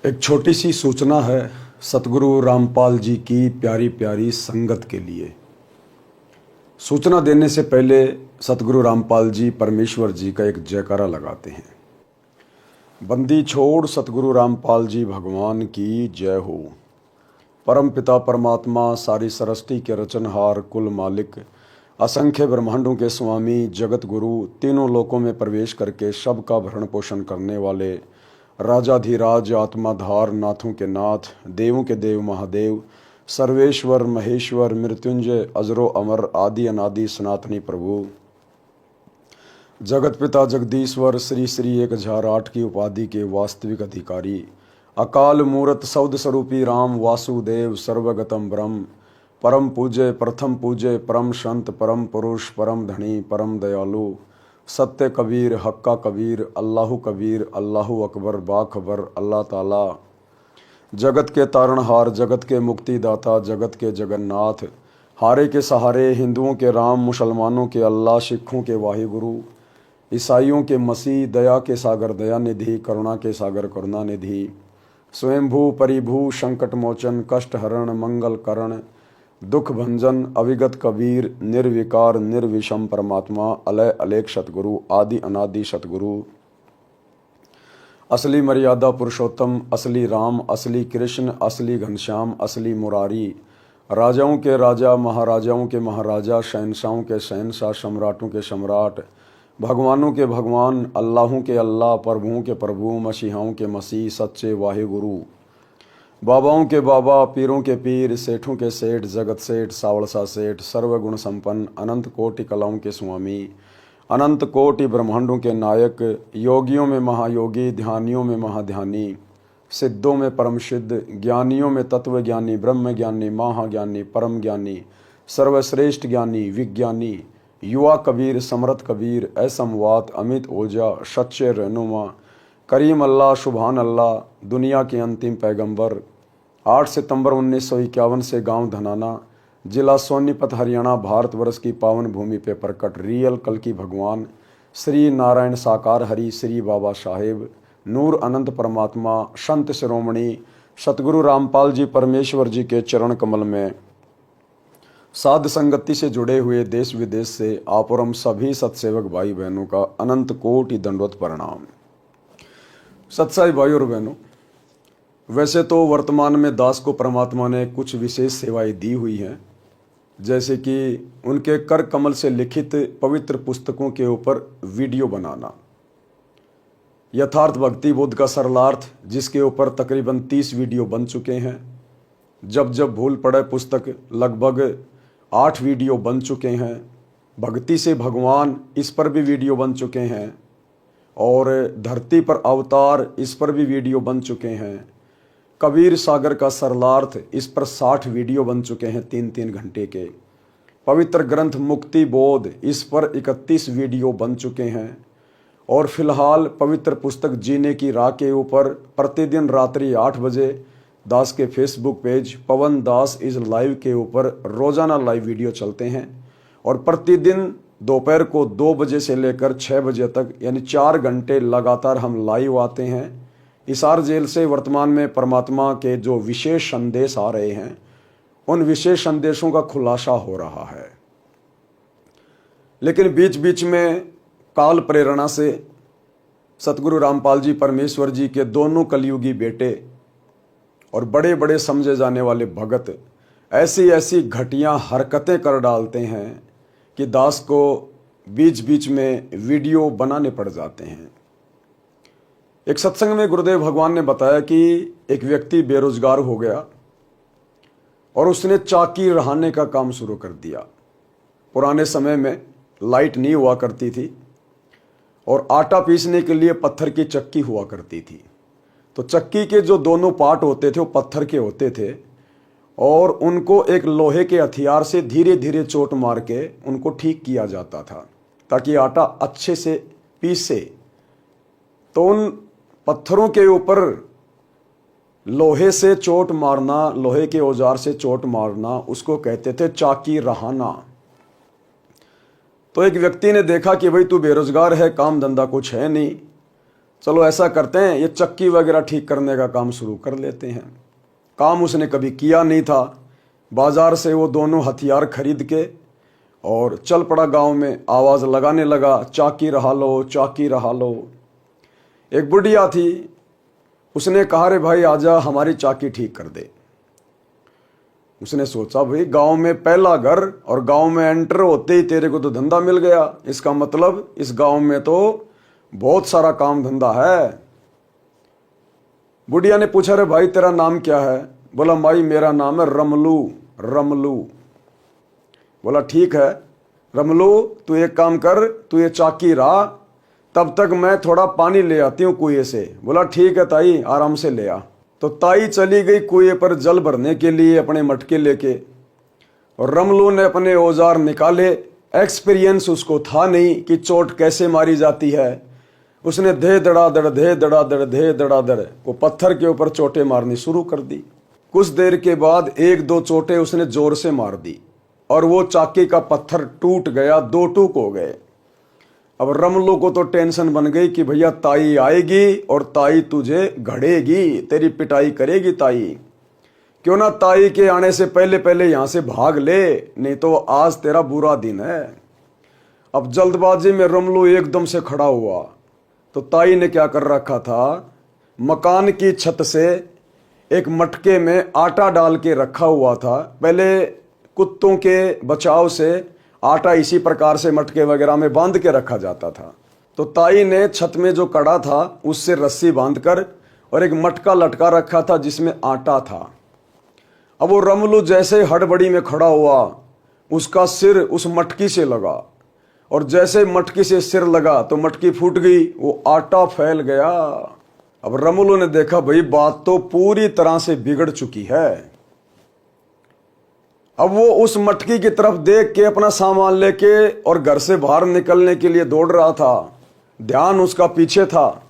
एक छोटी सी सूचना है सतगुरु रामपाल जी की प्यारी प्यारी संगत के लिए। सूचना देने से पहले सतगुरु रामपाल जी परमेश्वर जी का एक जयकारा लगाते हैं। बंदी छोड़ सतगुरु रामपाल जी भगवान की जय हो। परम पिता परमात्मा सारी सृष्टि के रचनहार कुल मालिक असंख्य ब्रह्मांडों के स्वामी जगत गुरु तीनों लोकों में प्रवेश करके सबका भरण पोषण करने वाले राजाधिराज आत्माधार नाथों के नाथ देवों के देव महादेव सर्वेश्वर महेश्वर मृत्युंजय अजरो अमर आदि अनादि सनातनी प्रभु जगत पिता जगदीश्वर श्री श्री 1008 की उपाधि के वास्तविक अधिकारी अकाल मूरत सौद स्वरूपी राम वासुदेव सर्वगतम ब्रह्म परम पूज्य प्रथम पूज्य परम संत परम पुरुष परम धनी परम दयालु सत्य कबीर हक्का कबीर अल्लाहु कबीर अल्लाहु अकबर बाखबर अल्लाह ताला जगत के तारणहार जगत के मुक्तिदाता जगत के जगन्नाथ हारे के सहारे हिंदुओं के राम मुसलमानों के अल्लाह सिखों के वाहिगुरु ईसाइयों के मसीह दया के सागर दया निधि करुणा के सागर करुणा निधि स्वयंभू परिभू संकट मोचन कष्ट हरण मंगल करण दुख भंजन अविगत कबीर निर्विकार निर्विषम परमात्मा अलय अलेख सतगुरु आदि अनादि सतगुरु असली मर्यादा पुरुषोत्तम असली राम असली कृष्ण असली घनश्याम असली मुरारी राजाओं के राजा महाराजाओं के महाराजा शहनशाहों के शहनशाह सम्राटों के सम्राट भगवानों के भगवान अल्लाहों के अल्लाह प्रभुओं के प्रभु मसीहाओं के मसीह सच्चे वाहिगुरु बाबाओं के बाबा पीरों के पीर सेठों के सेठ जगत सेठ सावड़सा सेठ सर्वगुण संपन्न अनंत कोटि कलाओं के स्वामी अनंत कोटि ब्रह्मांडों के नायक योगियों में महायोगी ध्यानियों में महाध्यानी सिद्धों में परम सिद्ध ज्ञानियों में तत्व ज्ञानी ब्रह्म ज्ञानी महाज्ञानी परम ज्ञानी सर्वश्रेष्ठ ज्ञानी विज्ञानी युवा कबीर समर्थ कबीर असमवात अमित ओजा सच्चे रहनुमा करीम अल्लाह सुभान अल्लाह दुनिया के अंतिम पैगंबर 8 सितंबर 1951 से गांव धनाना जिला सोनीपत हरियाणा भारतवर्ष की पावन भूमि पे प्रकट रियल कल की भगवान श्री नारायण साकार हरि श्री बाबा साहेब नूर अनंत परमात्मा संत शिरोमणि सतगुरु रामपाल जी परमेश्वर जी के चरण कमल में साध संगति से जुड़े हुए देश विदेश से आप और हम सभी सत्सेवक भाई बहनों का अनंत कोटि दंडवत प्रणाम। सत्साई भाई और बहनों, वैसे तो वर्तमान में दास को परमात्मा ने कुछ विशेष सेवाएं दी हुई हैं, जैसे कि उनके कर कमल से लिखित पवित्र पुस्तकों के ऊपर वीडियो बनाना, यथार्थ भक्ति बोध का सरलार्थ जिसके ऊपर तकरीबन 30 वीडियो बन चुके हैं, जब जब भूल पड़े पुस्तक लगभग 8 वीडियो बन चुके हैं, भक्ति से भगवान इस पर भी वीडियो बन चुके हैं और धरती पर अवतार इस पर भी वीडियो बन चुके हैं। कबीर सागर का सरलार्थ इस पर 60 वीडियो बन चुके हैं 3-3 घंटे के। पवित्र ग्रंथ मुक्ति बोध इस पर 31 वीडियो बन चुके हैं और फिलहाल पवित्र पुस्तक जीने की राह के ऊपर प्रतिदिन रात्रि 8 बजे दास के Facebook page Pawan Das is live के ऊपर रोजाना लाइव वीडियो चलते हैं और प्रतिदिन दोपहर को 2 बजे से लेकर 6 बजे तक यानी 4 घंटे लगातार हम लाइव आते हैं। हिसार जेल से वर्तमान में परमात्मा के जो विशेष संदेश आ रहे हैं उन विशेष संदेशों का खुलासा हो रहा है, लेकिन बीच बीच में काल प्रेरणा से सतगुरु रामपाल जी परमेश्वर जी के दोनों कलयुगी बेटे और बड़े बड़े समझे जाने वाले भगत ऐसी ऐसी घटिया हरकतें कर डालते हैं कि दास को बीच बीच में वीडियो बनाने पड़ जाते हैं। एक सत्संग में गुरुदेव भगवान ने बताया कि एक व्यक्ति बेरोजगार हो गया और उसने चाकी रहाने का काम शुरू कर दिया। पुराने समय में लाइट नहीं हुआ करती थी और आटा पीसने के लिए पत्थर की चक्की हुआ करती थी, तो चक्की के जो दोनों पार्ट होते थे वो पत्थर के होते थे और उनको एक लोहे के हथियार से धीरे धीरे चोट मार के उनको ठीक किया जाता था ताकि आटा अच्छे से पीसे। तो उन पत्थरों के ऊपर लोहे से चोट मारना, लोहे के औजार से चोट मारना, उसको कहते थे चाकी रहाना। तो एक व्यक्ति ने देखा कि भाई तू बेरोजगार है, काम धंधा कुछ है नहीं, चलो ऐसा करते हैं, ये चक्की वगैरह ठीक करने का काम शुरू कर लेते हैं। काम उसने कभी किया नहीं था। बाजार से वो दोनों हथियार खरीद के और चल पड़ा गांव में, आवाज़ लगाने लगा, चाकी रहा लो, चाकी रहा लो। एक बुढ़िया थी, उसने कहा रे भाई आजा हमारी चाकी ठीक कर दे। उसने सोचा भाई गांव में पहला घर और गांव में एंटर होते ही तेरे को तो धंधा मिल गया, इसका मतलब इस गांव में तो बहुत सारा काम धंधा है। बुढ़िया ने पूछा रे भाई तेरा नाम क्या है? बोला माई मेरा नाम है रमलू। रमलू। बोला ठीक है रमलू, तू एक काम कर, तू ये चाकी रहा, तब तक मैं थोड़ा पानी ले आती हूँ कुएं से। बोला ठीक है ताई, आराम से ले आ। तो ताई चली गई कुएं पर जल भरने के लिए अपने मटके लेके, और रमलू ने अपने औजार निकाले। एक्सपीरियंस उसको था नहीं कि चोट कैसे मारी जाती है। उसने धे धड़ाधड़ धे धड़ाधड़ धे धड़ाधड़ वो पत्थर के ऊपर चोटें मारनी शुरू कर दी। कुछ देर के बाद एक दो चोटें उसने जोर से मार दी और वो चाकी का पत्थर टूट गया, दो टूक हो गए। अब रमलू को तो टेंशन बन गई कि भैया ताई आएगी और ताई तुझे घड़ेगी, तेरी पिटाई करेगी ताई। क्यों ना ताई के आने से पहले पहले यहां से भाग ले, नहीं तो आज तेरा बुरा दिन है। अब जल्दबाजी में रमलू एकदम से खड़ा हुआ तो ताई ने क्या कर रखा था, मकान की छत से एक मटके में आटा डाल के रखा हुआ था। पहले कुत्तों के बचाव से आटा इसी प्रकार से मटके वगैरह में बांध के रखा जाता था। तो ताई ने छत में जो कड़ा था उससे रस्सी बांधकर और एक मटका लटका रखा था जिसमें आटा था। अब वो रमलू जैसे हड़बड़ी में खड़ा हुआ, उसका सिर उस मटकी से लगा, और जैसे मटकी से सिर लगा तो मटकी फूट गई, वो आटा फैल गया। अब रमलू ने देखा भाई बात तो पूरी तरह से बिगड़ चुकी है। अब वो उस मटकी की तरफ देख के अपना सामान लेके और घर से बाहर निकलने के लिए दौड़ रहा था। ध्यान उसका पीछे था।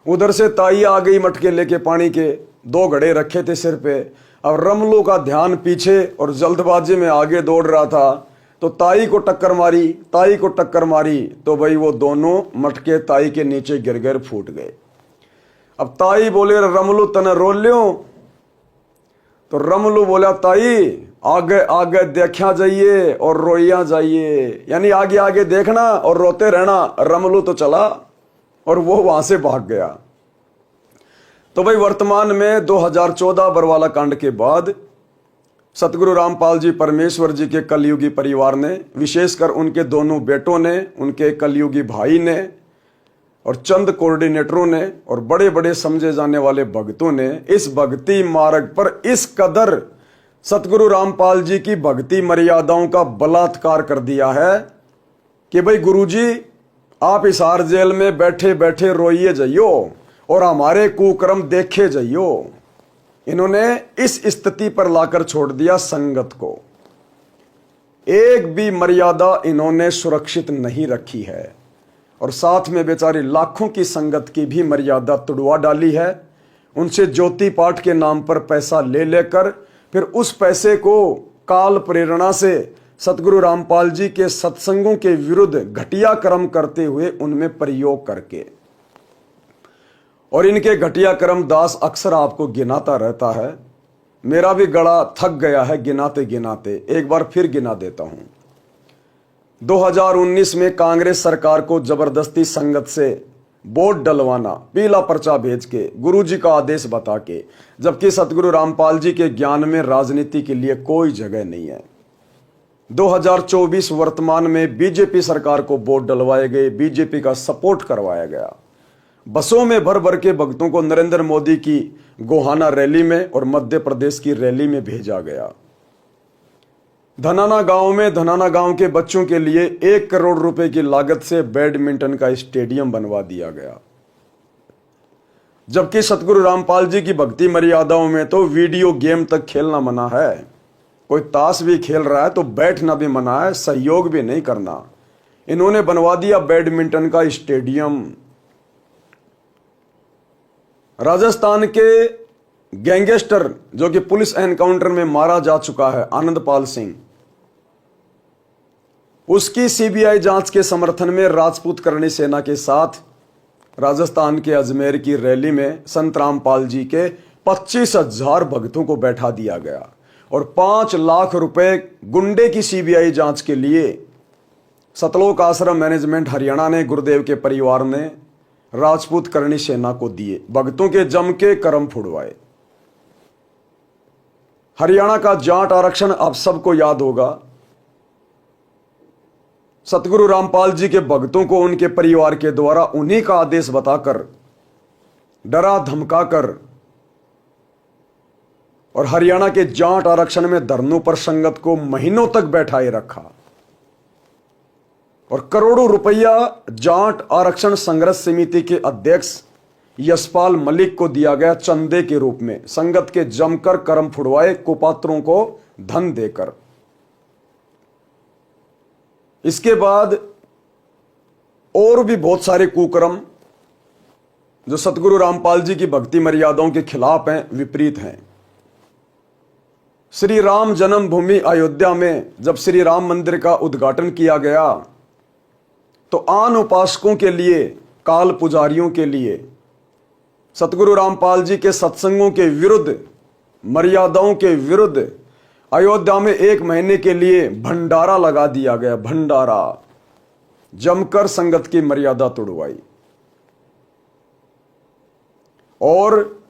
उधर से ताई आ गई मटके लेके पानी के, दो घड़े रखे थे सिर पे। अब रमलू का ध्यान पीछे और जल्दबाजी में आगे दौड़ रहा था, तो ताई को टक्कर मारी, ताई को टक्कर मारी तो भाई वो दोनों मटके ताई के नीचे गिर गए, फूट गए। अब ताई बोले रमलू तने रो ल्यो? तो रमलू बोला ताई आगे आगे देखा जाइए और रोइया जाइए, यानी आगे आगे देखना और रोते रहना। रमलू तो चला और वो वहां से भाग गया। तो भाई वर्तमान में 2014 बरवाला कांड के बाद सतगुरु रामपाल जी परमेश्वर जी के कलयुगी परिवार ने, विशेषकर उनके दोनों बेटों ने, उनके कलयुगी भाई ने और चंद कोऑर्डिनेटरों ने और बड़े बड़े समझे जाने वाले भक्तों ने इस भक्ति मार्ग पर इस कदर सतगुरु रामपाल जी की भक्ति मर्यादाओं का बलात्कार कर दिया है कि भाई गुरुजी आप हिसार जेल में बैठे बैठे रोइए जाइयो और हमारे कुकर्म देखे जाइयो। इन्होंने इस स्थिति पर लाकर छोड़ दिया संगत को। एक भी मर्यादा इन्होंने सुरक्षित नहीं रखी है और साथ में बेचारी लाखों की संगत की भी मर्यादा तुड़वा डाली है। उनसे ज्योति पाठ के नाम पर पैसा ले लेकर फिर उस पैसे को काल प्रेरणा से सतगुरु रामपाल जी के सत्संगों के विरुद्ध घटिया कर्म करते हुए उनमें प्रयोग करके, और इनके घटिया कर्म दास अक्सर आपको गिनाता रहता है। मेरा भी गला थक गया है गिनाते गिनाते, एक बार फिर गिना देता हूं। 2019 में कांग्रेस सरकार को जबरदस्ती संगत से वोट डलवाना, पीला पर्चा भेज के, गुरुजी का आदेश बता के, जबकि सतगुरु रामपाल जी के ज्ञान में राजनीति के लिए कोई जगह नहीं है। 2024 वर्तमान में बीजेपी सरकार को वोट डलवाए गए, बीजेपी का सपोर्ट करवाया गया। बसों में भर भर के भक्तों को नरेंद्र मोदी की गोहाना रैली में और मध्य प्रदेश की रैली में भेजा गया। धनाना गांव में धनाना गांव के बच्चों के लिए 1 करोड़ रुपए की लागत से बैडमिंटन का स्टेडियम बनवा दिया गया। जबकि सतगुरु रामपाल जी की भक्ति मर्यादाओं में तो वीडियो गेम तक खेलना मना है। कोई ताश भी खेल रहा है तो बैठना भी मना है, सहयोग भी नहीं करना। इन्होंने बनवा दिया बैडमिंटन का स्टेडियम। राजस्थान के गैंगस्टर जो कि पुलिस एनकाउंटर में मारा जा चुका है, आनंदपाल सिंह, उसकी सीबीआई जांच के समर्थन में राजपूत करणी सेना के साथ राजस्थान के अजमेर की रैली में संत रामपाल जी के 25,000 भक्तों को बैठा दिया गया और 5 लाख रुपए गुंडे की सीबीआई जांच के लिए सतलोक आश्रम मैनेजमेंट हरियाणा ने गुरुदेव के परिवार ने राजपूत करणी सेना को दिए। भक्तों के जम के कर्म फुड़वाए। हरियाणा का जाट आरक्षण आप सबको याद होगा। सतगुरु रामपाल जी के भक्तों को उनके परिवार के द्वारा उन्हीं का आदेश बताकर डरा धमकाकर और हरियाणा के जाट आरक्षण में धरनों पर संगत को महीनों तक बैठाए रखा और करोड़ों रुपया जाट आरक्षण संघर्ष समिति के अध्यक्ष यशपाल मलिक को दिया गया चंदे के रूप में, संगत के जमकर कर्म फुड़वाए कुपात्रों को धन देकर। इसके बाद और भी बहुत सारे कुकर्म जो सतगुरु रामपाल जी की भक्ति मर्यादाओं के खिलाफ हैं, विपरीत हैं। श्री राम जन्मभूमि अयोध्या में जब श्री राम मंदिर का उद्घाटन किया गया तो आन उपासकों के लिए, काल पुजारियों के लिए सतगुरु रामपाल जी के सत्संगों के विरुद्ध, मर्यादाओं के विरुद्ध अयोध्या में 1 महीने के लिए भंडारा लगा दिया गया। भंडारा जमकर संगत की मर्यादा तोड़वाई। और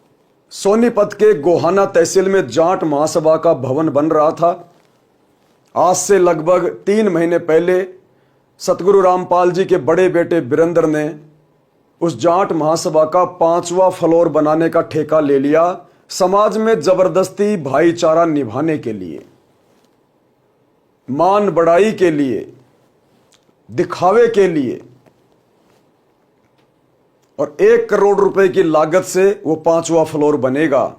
सोनीपत के गोहाना तहसील में जाट महासभा का भवन बन रहा था। आज से लगभग 3 महीने पहले सतगुरु रामपाल जी के बड़े बेटे वीरेंद्र ने उस जाट महासभा का 5वां फ्लोर बनाने का ठेका ले लिया, समाज में जबरदस्ती भाईचारा निभाने के लिए, मान बढ़ाई के लिए, दिखावे के लिए। और 1 करोड़ रुपए की लागत से वो 5वां फ्लोर बनेगा,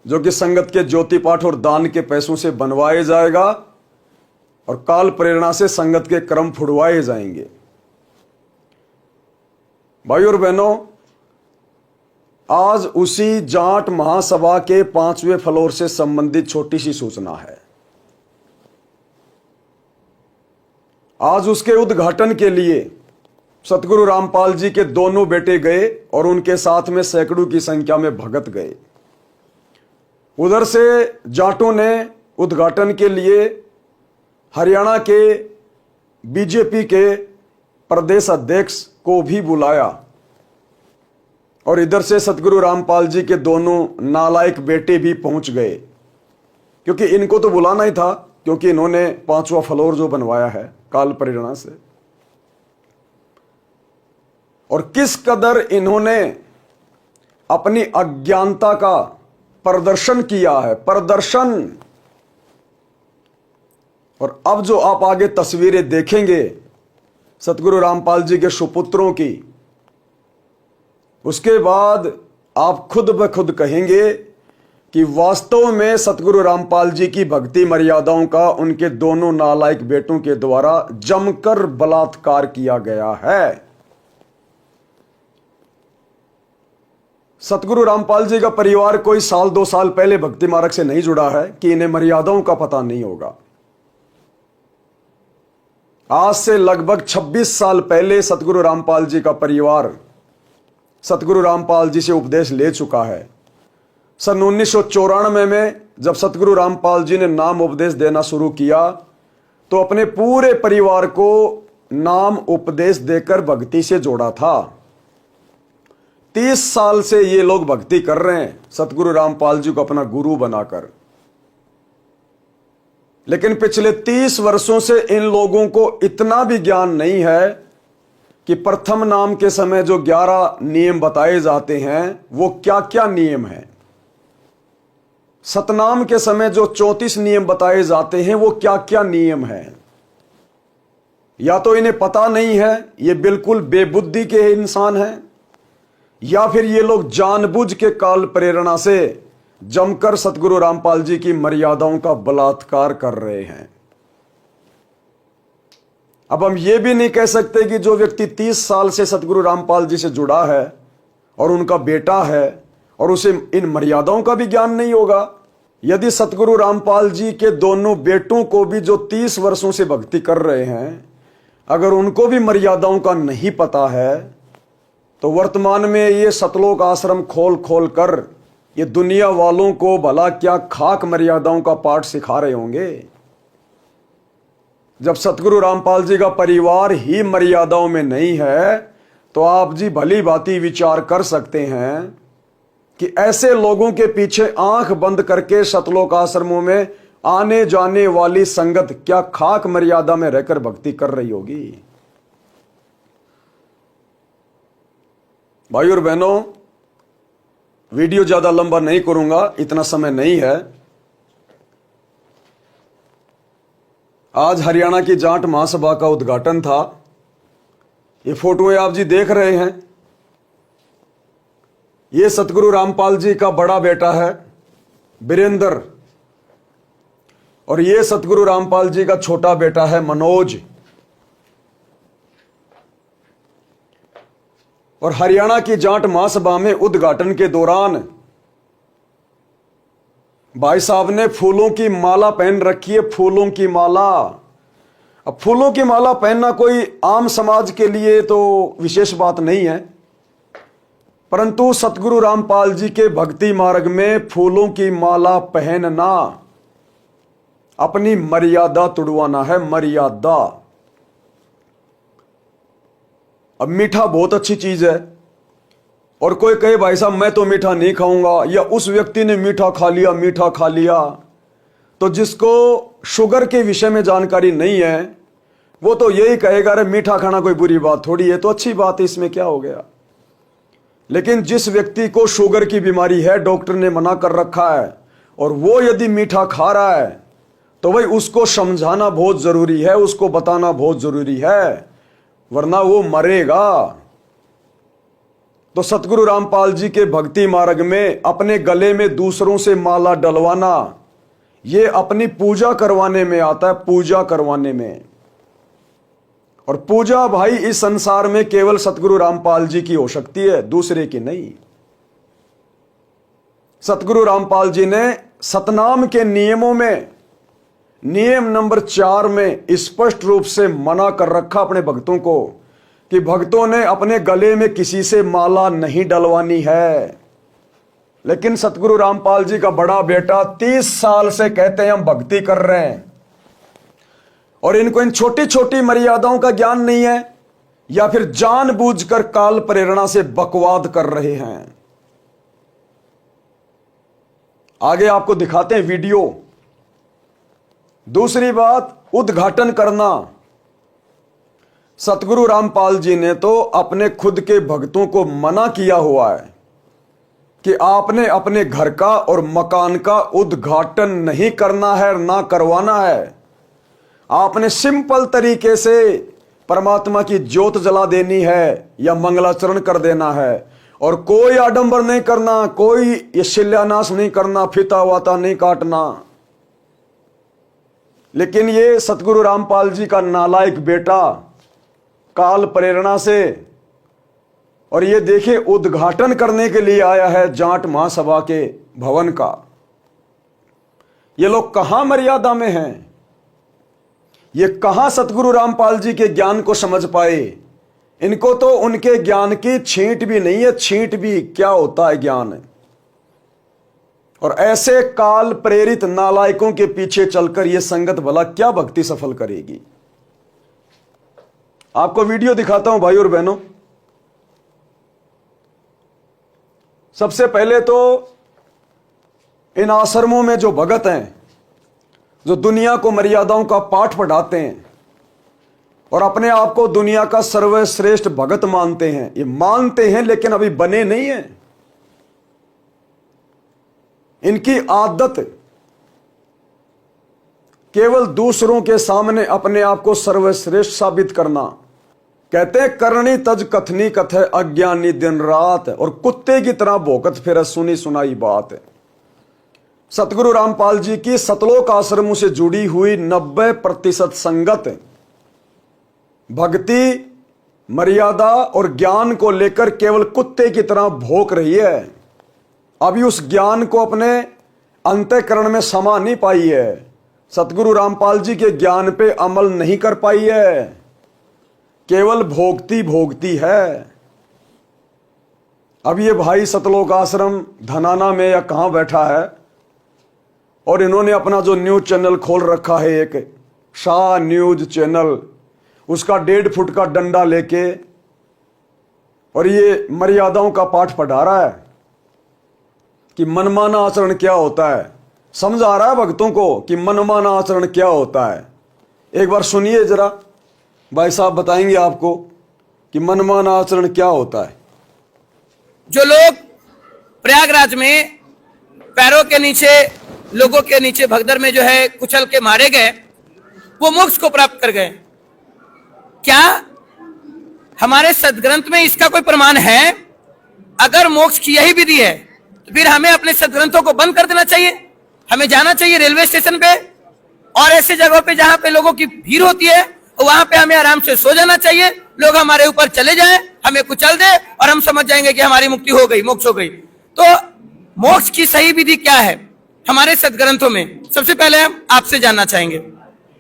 जो कि संगत के ज्योति पाठ और दान के पैसों से बनवाया जाएगा और काल प्रेरणा से संगत के कर्म फुड़वाए जाएंगे। भाइयों और बहनों, आज उसी जाट महासभा के 5वें फ्लोर से संबंधित छोटी सी सूचना है। आज उसके उद्घाटन के लिए सतगुरु रामपाल जी के दोनों बेटे गए और उनके साथ में सैकड़ों की संख्या में भगत गए। उधर से जाटों ने उद्घाटन के लिए हरियाणा के बीजेपी के प्रदेश अध्यक्ष को भी बुलाया और इधर से सतगुरु रामपाल जी के दोनों नालायक बेटे भी पहुंच गए, क्योंकि इनको तो बुलाना ही था, क्योंकि इन्होंने 5वां फ्लोर जो बनवाया है काल प्रेरणा से। और किस कदर इन्होंने अपनी अज्ञानता का प्रदर्शन किया है, प्रदर्शन। और अब जो आप आगे तस्वीरें देखेंगे सतगुरु रामपाल जी के सुपुत्रों की, उसके बाद आप खुद ब खुद कहेंगे कि वास्तव में सतगुरु रामपाल जी की भक्ति मर्यादाओं का उनके दोनों नालायक बेटों के द्वारा जमकर बलात्कार किया गया है। सतगुरु रामपाल जी का परिवार कोई 1-2 साल पहले भक्ति मार्ग से नहीं जुड़ा है कि इन्हें मर्यादाओं का पता नहीं होगा। आज से लगभग 26 साल पहले सतगुरु रामपाल जी का परिवार सतगुरु रामपाल जी से उपदेश ले चुका है। सन 1994 में जब सतगुरु रामपाल जी ने नाम उपदेश देना शुरू किया तो अपने पूरे परिवार को नाम उपदेश देकर भक्ति से जोड़ा था। 30 साल से ये लोग भक्ति कर रहे हैं सतगुरु रामपाल जी को अपना गुरु बनाकर, लेकिन पिछले 30 वर्षों से इन लोगों को इतना भी ज्ञान नहीं है कि प्रथम नाम के समय जो 11 नियम बताए जाते हैं वो क्या क्या नियम हैं, सतनाम के समय जो 34 नियम बताए जाते हैं वो क्या क्या नियम हैं। या तो इन्हें पता नहीं है, ये बिल्कुल बेबुद्धि के इंसान हैं, या फिर ये लोग जानबूझ के काल प्रेरणा से जमकर सतगुरु रामपाल जी की मर्यादाओं का बलात्कार कर रहे हैं। अब हम ये भी नहीं कह सकते कि जो व्यक्ति 30 साल से सतगुरु रामपाल जी से जुड़ा है और उनका बेटा है और उसे इन मर्यादाओं का भी ज्ञान नहीं होगा। यदि सतगुरु रामपाल जी के दोनों बेटों को भी जो 30 वर्षों से भक्ति कर रहे हैं, अगर उनको भी मर्यादाओं का नहीं पता है तो वर्तमान में ये सतलोक आश्रम खोल खोल कर ये दुनिया वालों को भला क्या खाक मर्यादाओं का पाठ सिखा रहे होंगे। जब सतगुरु रामपाल जी का परिवार ही मर्यादाओं में नहीं है तो आप जी भली भांति विचार कर सकते हैं कि ऐसे लोगों के पीछे आंख बंद करके सतलोक आश्रमों में आने जाने वाली संगत क्या खाक मर्यादा में रहकर भक्ति कर रही होगी। भाई और बहनों, वीडियो ज्यादा लंबा नहीं करूंगा, इतना समय नहीं है। आज हरियाणा की जाट महासभा का उद्घाटन था। ये फोटोएं आप जी देख रहे हैं, ये सतगुरु रामपाल जी का बड़ा बेटा है वीरेंद्र, और ये सतगुरु रामपाल जी का छोटा बेटा है मनोज। और हरियाणा की जाट महासभा में उद्घाटन के दौरान भाई साहब ने फूलों की माला पहन रखी है, फूलों की माला। अब फूलों की माला पहनना कोई आम समाज के लिए तो विशेष बात नहीं है, परंतु सतगुरु रामपाल जी के भक्ति मार्ग में फूलों की माला पहनना अपनी मर्यादा तुड़वाना है, मर्यादा। अब मीठा बहुत अच्छी चीज है, और कोई कहे भाई साहब मैं तो मीठा नहीं खाऊंगा, या उस व्यक्ति ने मीठा खा लिया, मीठा खा लिया, तो जिसको शुगर के विषय में जानकारी नहीं है वो तो यही कहेगा अरे मीठा खाना कोई बुरी बात थोड़ी है, तो अच्छी बात है, इसमें क्या हो गया। लेकिन जिस व्यक्ति को शुगर की बीमारी है, डॉक्टर ने मना कर रखा है, और वो यदि मीठा खा रहा है तो भाई उसको समझाना बहुत जरूरी है, उसको बताना बहुत जरूरी है, वरना वो मरेगा। तो सतगुरु रामपाल जी के भक्ति मार्ग में अपने गले में दूसरों से माला डलवाना, ये अपनी पूजा करवाने में आता है, पूजा करवाने में। और पूजा भाई इस संसार में केवल सतगुरु रामपाल जी की हो सकती है, दूसरे की नहीं। सतगुरु रामपाल जी ने सतनाम के नियमों में नियम नंबर 4 में स्पष्ट रूप से मना कर रखा अपने भक्तों को कि भक्तों ने अपने गले में किसी से माला नहीं डलवानी है। लेकिन सतगुरु रामपाल जी का बड़ा बेटा 30 साल से कहते हैं हम भक्ति कर रहे हैं, और इनको इन छोटी छोटी मर्यादाओं का ज्ञान नहीं है, या फिर जानबूझकर काल प्रेरणा से बकवाद कर रहे हैं। आगे आपको दिखाते हैं वीडियो। दूसरी बात, उद्घाटन करना। सतगुरु रामपाल जी ने तो अपने खुद के भक्तों को मना किया हुआ है कि आपने अपने घर का और मकान का उद्घाटन नहीं करना है, ना करवाना है। आपने सिंपल तरीके से परमात्मा की ज्योत जला देनी है या मंगलाचरण कर देना है, और कोई आडंबर नहीं करना, कोई ये शिलान्यास नहीं करना, फीता वाता नहीं काटना। लेकिन ये सतगुरु रामपाल जी का नालायक बेटा काल प्रेरणा से, और ये देखिए उद्घाटन करने के लिए आया है जाट महासभा के भवन का। ये लोग कहां मर्यादा में हैं, ये कहां सतगुरु रामपाल जी के ज्ञान को समझ पाए। इनको तो उनके ज्ञान की छींट भी नहीं है, छींट भी क्या होता है ज्ञान। और ऐसे काल प्रेरित नालायकों के पीछे चलकर यह संगत भला क्या भक्ति सफल करेगी। आपको वीडियो दिखाता हूं भाई और बहनों। सबसे पहले तो इन आश्रमों में जो भगत हैं, जो दुनिया को मर्यादाओं का पाठ पढ़ाते हैं और अपने आप को दुनिया का सर्वश्रेष्ठ भगत मानते हैं, ये मानते हैं लेकिन अभी बने नहीं हैं। इनकी आदत केवल दूसरों के सामने अपने आप को सर्वश्रेष्ठ साबित करना। कहते हैं करनी तज कथनी कथे अज्ञानी दिन रात, और कुत्ते की तरह भौंकत फिर सुनी सुनाई बात। सतगुरु रामपाल जी की सतलोक आश्रमों से जुड़ी हुई 90% संगत भक्ति, मर्यादा और ज्ञान को लेकर केवल कुत्ते की तरह भौंक रही है। अभी उस ज्ञान को अपने अंतःकरण में समा नहीं पाई है, सतगुरु रामपाल जी के ज्ञान पे अमल नहीं कर पाई है, केवल भोगती भोगती है। अब ये भाई सतलोक आश्रम धनाना में या कहाँ बैठा है और इन्होंने अपना जो न्यूज चैनल खोल रखा है, एक शाह न्यूज चैनल, उसका 1.5 फुट का डंडा लेके और ये मर्यादाओं का पाठ पढ़ा रहा है कि मनमाना आचरण क्या होता है। समझा रहा है भक्तों को कि मनमाना आचरण क्या होता है। एक बार सुनिए जरा, भाई साहब बताएंगे आपको कि मनमाना आचरण क्या होता है। जो लोग प्रयागराज में पैरों के नीचे, लोगों के नीचे भगदड़ में जो है कुचल के मारे गए, वो मोक्ष को प्राप्त कर गए। क्या हमारे सदग्रंथ में इसका कोई प्रमाण है? अगर मोक्ष की यही विधि है तो फिर हमें अपने सदग्रंथों को बंद कर देना चाहिए। हमें जाना चाहिए रेलवे स्टेशन पे और ऐसे जगहों पे जहां पे लोगों की भीड़ होती है, वहां पे हमें आराम से सो जाना चाहिए। लोग हमारे ऊपर चले जाएं, हमें कुचल दे और हम समझ जाएंगे कि हमारी मुक्ति हो गई, मोक्ष हो गई। तो मोक्ष की सही विधि क्या है हमारे सदग्रंथों में, सबसे पहले हम आपसे जानना चाहेंगे।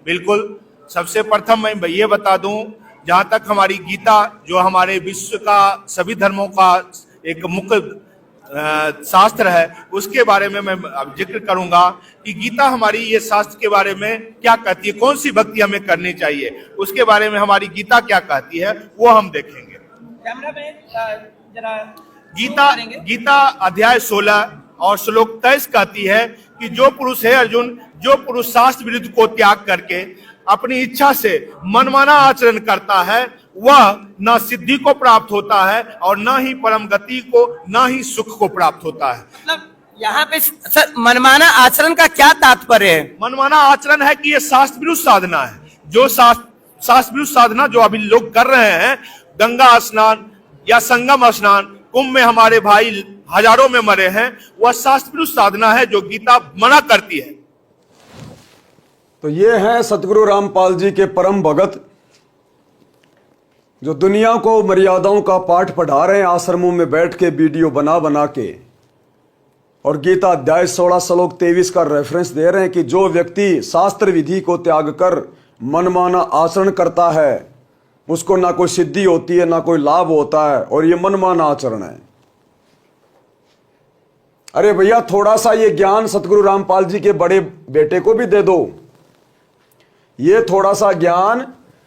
बिल्कुल, सबसे प्रथम मैं ये बता दूं, जहां तक हमारी गीता जो हमारे विश्व का सभी धर्मों का एक मुख्य शास्त्र है, उसके बारे में मैं अब जिक्र करूंगा कि गीता हमारी ये शास्त्र के बारे में क्या कहती है, कौन सी भक्ति हमें करनी चाहिए, उसके बारे में हमारी गीता क्या कहती है वो हम देखेंगे। कैमरा में जरा गीता अध्याय 16 और श्लोक 23 कहती है कि जो पुरुष है अर्जुन, जो पुरुष शास्त्र विरुद्ध को त्याग करके अपनी इच्छा से मनमाना आचरण करता है, वह न सिद्धि को प्राप्त होता है और न ही परम गति को, न ही सुख को प्राप्त होता है। मतलब यहाँ पे सर मनमाना आचरण का क्या तात्पर्य है? मनमाना आचरण है कि ये शास्त्र विरुद्ध साधना है। जो शास्त्र विरुद्ध साधना जो अभी लोग कर रहे हैं, गंगा स्नान या संगम स्नान, कुंभ में हमारे भाई हजारों में मरे हैं, वह शास्त्र विरुद्ध साधना है जो गीता मना करती है। तो ये हैं सतगुरु रामपाल जी के परम भगत, जो दुनिया को मर्यादाओं का पाठ पढ़ा रहे हैं आश्रमों में बैठ के वीडियो बना बना के, और गीता अध्याय 16 श्लोक 23 का रेफरेंस दे रहे हैं कि जो व्यक्ति शास्त्र विधि को त्याग कर मनमाना आचरण करता है उसको ना कोई सिद्धि होती है, ना कोई लाभ होता है, और ये मनमाना आचरण है। अरे भैया, थोड़ा सा ये ज्ञान सतगुरु रामपाल जी के बड़े बेटे को भी दे दो। ये थोड़ा सा ज्ञान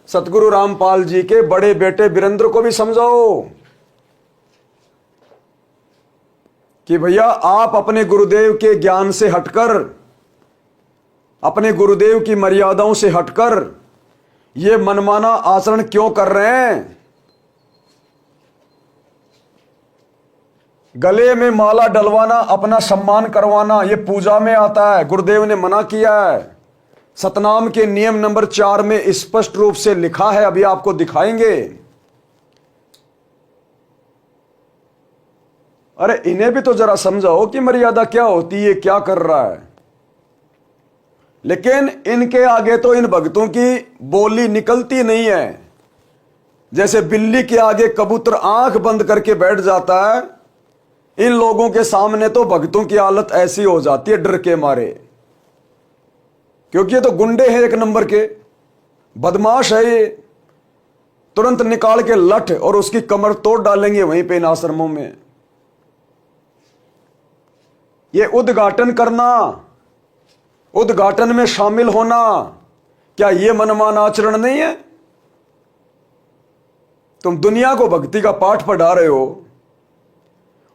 सतगुरु रामपाल जी के बड़े बेटे वीरेंद्र को भी समझाओ कि भैया आप अपने गुरुदेव के ज्ञान से हटकर, अपने गुरुदेव की मर्यादाओं से हटकर ये मनमाना आचरण क्यों कर रहे हैं। गले में माला डलवाना, अपना सम्मान करवाना, ये पूजा में आता है, गुरुदेव ने मना किया है। सतनाम के नियम नंबर 4 में स्पष्ट रूप से लिखा है, अभी आपको दिखाएंगे। अरे इन्हें भी तो जरा समझाओ कि मर्यादा क्या होती है, क्या कर रहा है। लेकिन इनके आगे तो इन भक्तों की बोली निकलती नहीं है। जैसे बिल्ली के आगे कबूतर आंख बंद करके बैठ जाता है, इन लोगों के सामने तो भक्तों की हालत ऐसी हो जाती है डर के मारे, क्योंकि ये तो गुंडे हैं, एक नंबर के बदमाश है। ये तुरंत निकाल के लठ और उसकी कमर तोड़ डालेंगे वहीं पे इन आश्रमों में। ये उद्घाटन करना, उद्घाटन में शामिल होना, क्या ये मनमाना आचरण नहीं है? तुम दुनिया को भक्ति का पाठ पढ़ा रहे हो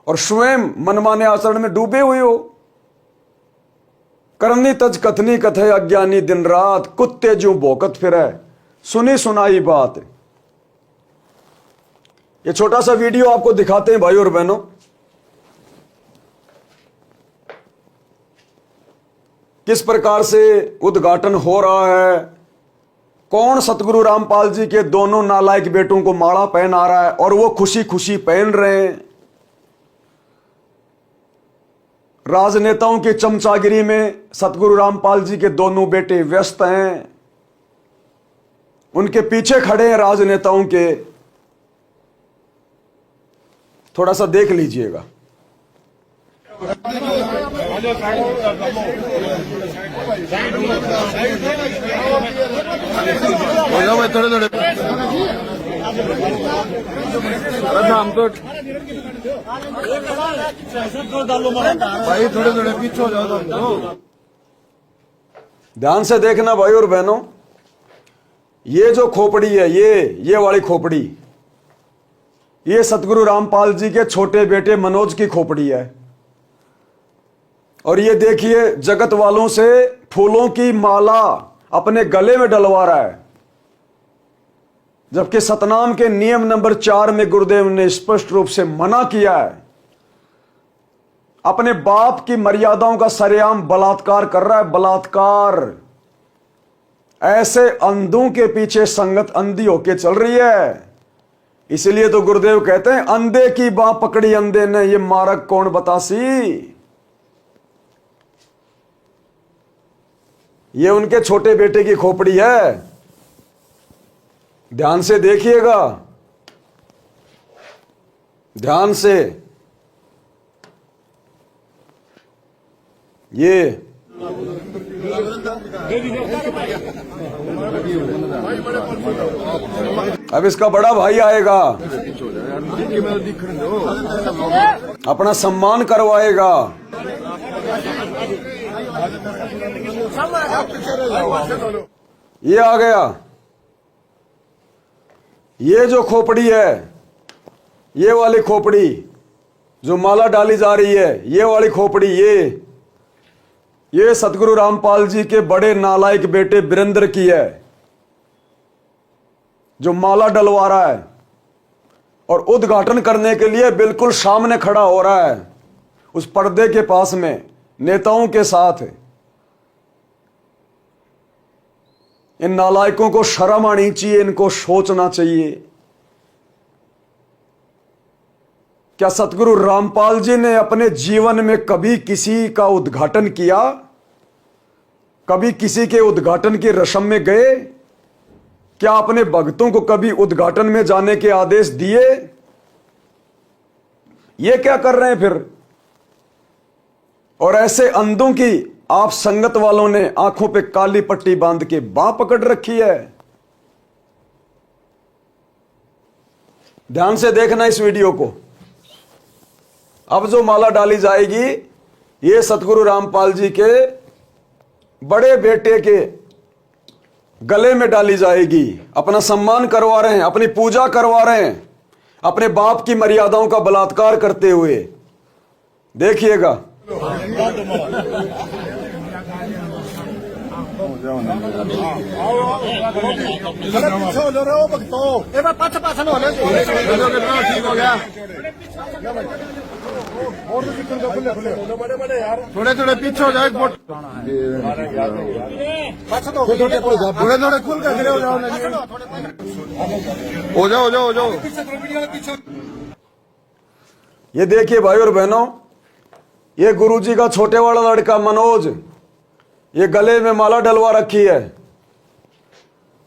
और स्वयं मनमाने आचरण में डूबे हुए हो। करनी तज कथनी कथे अज्ञानी दिन रात, कुत्ते जो भौंकत फिरे सुनी सुनाई बात। ये छोटा सा वीडियो आपको दिखाते हैं भाई और बहनों। किस प्रकार से उद्घाटन हो रहा है, कौन सतगुरु रामपाल जी के दोनों नालायक बेटों को माला पहना रहा है और वो खुशी खुशी पहन रहे हैं। राजनेताओं की चमचागिरी में सतगुरु रामपाल जी के दोनों बेटे व्यस्त हैं, उनके पीछे खड़े हैं राजनेताओं के। थोड़ा सा देख लीजिएगा। थोड़े हम तो भाई थोड़े थोड़े पीछे हो जाओ तुम। ध्यान से देखना भाई और बहनों, ये जो खोपड़ी है, ये वाली खोपड़ी, ये सतगुरु रामपाल जी के छोटे बेटे मनोज की खोपड़ी है। और ये देखिए, जगत वालों से फूलों की माला अपने गले में डलवा रहा है, जबकि सतनाम के नियम नंबर 4 में गुरुदेव ने स्पष्ट रूप से मना किया है। अपने बाप की मर्यादाओं का सरेआम बलात्कार कर रहा है, बलात्कार। ऐसे अंधों के पीछे संगत अंधी होके चल रही है। इसलिए तो गुरुदेव कहते हैं, अंधे की बाह पकड़ी अंधे ने, ये मारक कौन बतासी। ये उनके छोटे बेटे की खोपड़ी है, ध्यान से देखिएगा, ध्यान से। ये अब इसका बड़ा भाई आएगा, अपना सम्मान करवाएगा। ये आ गया, ये जो खोपड़ी है, ये वाली खोपड़ी जो माला डाली जा रही है, ये वाली खोपड़ी, ये सतगुरु रामपाल जी के बड़े नालायक बेटे वीरेंद्र की है, जो माला डलवा रहा है और उद्घाटन करने के लिए बिल्कुल सामने खड़ा हो रहा है, उस पर्दे के पास में नेताओं के साथ। इन नालायकों को शर्म आनी चाहिए, इनको सोचना चाहिए। क्या सतगुरु रामपाल जी ने अपने जीवन में कभी किसी का उद्घाटन किया? कभी किसी के उद्घाटन की रस्म में गए? क्या अपने भक्तों को कभी उद्घाटन में जाने के आदेश दिए? ये क्या कर रहे हैं फिर? और ऐसे अंधों की आप संगत वालों ने आंखों पे काली पट्टी बांध के बांह पकड़ रखी है। ध्यान से देखना इस वीडियो को। अब जो माला डाली जाएगी, ये सतगुरु रामपाल जी के बड़े बेटे के गले में डाली जाएगी। अपना सम्मान करवा रहे हैं, अपनी पूजा करवा रहे हैं, अपने बाप की मर्यादाओं का बलात्कार करते हुए। देखिएगा। थोड़े थोड़े पीछे हो जाए, थोड़े थोड़े खुल कर खड़े हो जाओ, हो जाओ। ये देखिए भाई और बहनों, ये गुरुजी का छोटे वाला लड़का मनोज, ये गले में माला डलवा रखी है।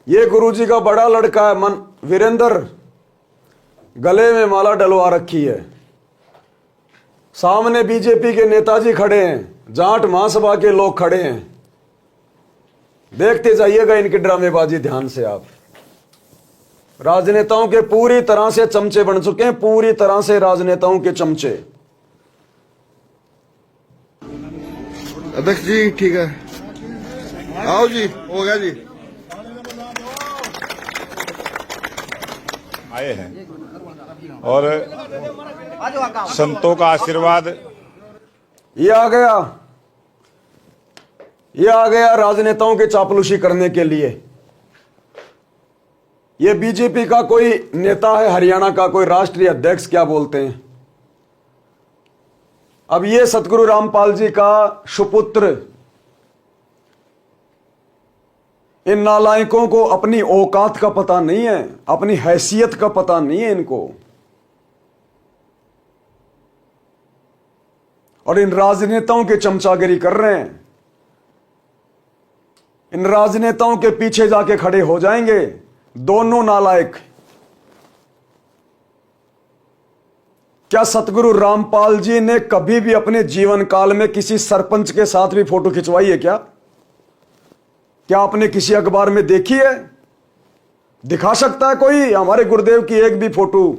ये गुरुजी का बड़ा लड़का है वीरेंद्र, गले में माला डलवा रखी है। सामने बीजेपी के नेताजी खड़े हैं, जाट महासभा के लोग खड़े हैं। देखते जाइएगा इनकी ड्रामेबाजी ध्यान से। आप राजनेताओं के पूरी तरह से चमचे बन चुके हैं, पूरी तरह से राजनेताओं के चमचे। अध्यक्ष जी ठीक है, आओ जी, हो गया जी। आए हैं और संतों का आशीर्वाद। ये आ गया राजनेताओं के चापलूसी करने के लिए। ये बीजेपी का कोई नेता है, हरियाणा का कोई राष्ट्रीय अध्यक्ष क्या बोलते हैं। अब ये सतगुरु रामपाल जी का सुपुत्र, इन नालायकों को अपनी औकात का पता नहीं है, अपनी हैसियत का पता नहीं है इनको। और इन राजनेताओं के चमचागिरी कर रहे हैं। इन राजनेताओं के पीछे जाके खड़े हो जाएंगे दोनों नालायक। क्या सतगुरु रामपाल जी ने कभी भी अपने जीवन काल में किसी सरपंच के साथ भी फोटो खिंचवाई है क्या? क्या आपने किसी अखबार में देखी है? दिखा सकता है कोई हमारे गुरुदेव की एक भी फोटो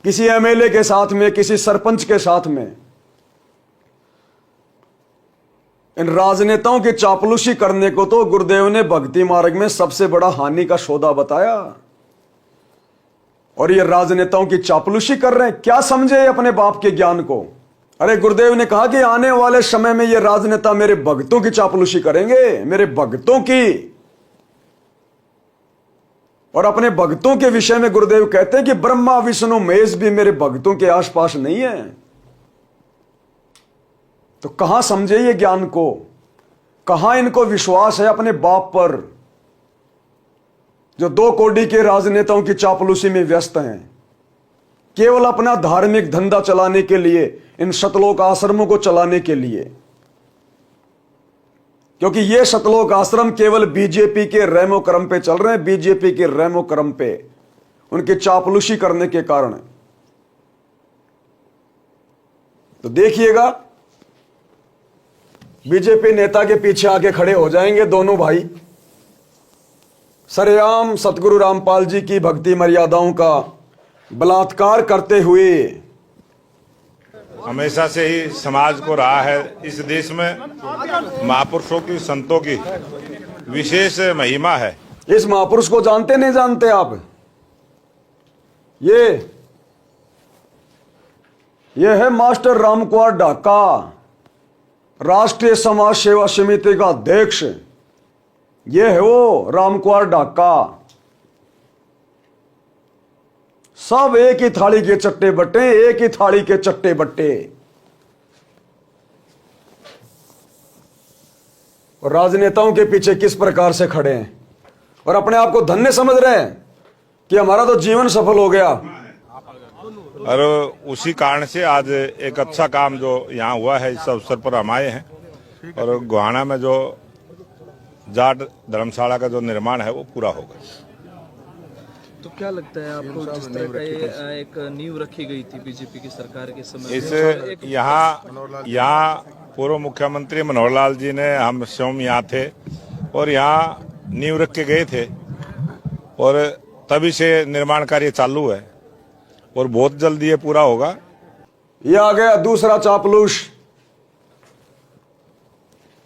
किसी एमएलए के साथ में, किसी सरपंच के साथ में? इन राजनेताओं की चापलूसी करने को तो गुरुदेव ने भक्ति मार्ग में सबसे बड़ा हानि का सौदा बताया, और ये राजनेताओं की चापलूसी कर रहे हैं। क्या समझे अपने बाप के ज्ञान को? अरे गुरुदेव ने कहा कि आने वाले समय में ये राजनेता मेरे भक्तों की चापलूसी करेंगे, मेरे भक्तों की। और अपने भक्तों के विषय में गुरुदेव कहते हैं कि ब्रह्मा विष्णु महेश भी मेरे भक्तों के आसपास नहीं है। तो कहां समझे ये ज्ञान को? कहां इनको विश्वास है अपने बाप पर, जो 2 कौड़ी के राजनेताओं की चापलूसी में व्यस्त हैं, केवल अपना धार्मिक धंधा चलाने के लिए, इन शतलोक आश्रमों को चलाने के लिए। क्योंकि ये शतलोक आश्रम केवल बीजेपी के रेमो क्रम पे चल रहे हैं, बीजेपी के रेमो क्रम पे, उनकी चापलूसी करने के कारण। तो देखिएगा बीजेपी नेता के पीछे आके खड़े हो जाएंगे दोनों भाई, सरेआम सतगुरु रामपाल जी की भक्ति मर्यादाओं का बलात्कार करते हुए। हमेशा से ही समाज को रहा है, इस देश में महापुरुषों की, संतों की विशेष महिमा है। इस महापुरुष को जानते नहीं जानते आप? ये है मास्टर रामकुमार ढाका, राष्ट्रीय समाज सेवा समिति का अध्यक्ष। ये है वो रामकुमार ढाका। सब एक ही थाली के चट्टे बट्टे, एक ही थाली के चट्टे बट्टे। और राजनेताओं के पीछे किस प्रकार से खड़े हैं और अपने आप को धन्य समझ रहे हैं कि हमारा तो जीवन सफल हो गया। और उसी कारण से आज एक अच्छा काम जो यहाँ हुआ है, इस अवसर पर हम आए हैं। और गोहाना में जो जाट धर्मशाला का जो निर्माण है वो पूरा होगा। तो क्या लगता है आपको, जिस तरह का एक नींव रखी गई थी बीजेपी की सरकार के समय, इस यहाँ पूर्व मुख्यमंत्री मनोहर लाल जी ने, हम स्वयं यहाँ थे और यहाँ नींव रख के गए थे, और तभी से निर्माण कार्य चालू है और बहुत जल्दी ये पूरा होगा। ये आ गया दूसरा चापलूस,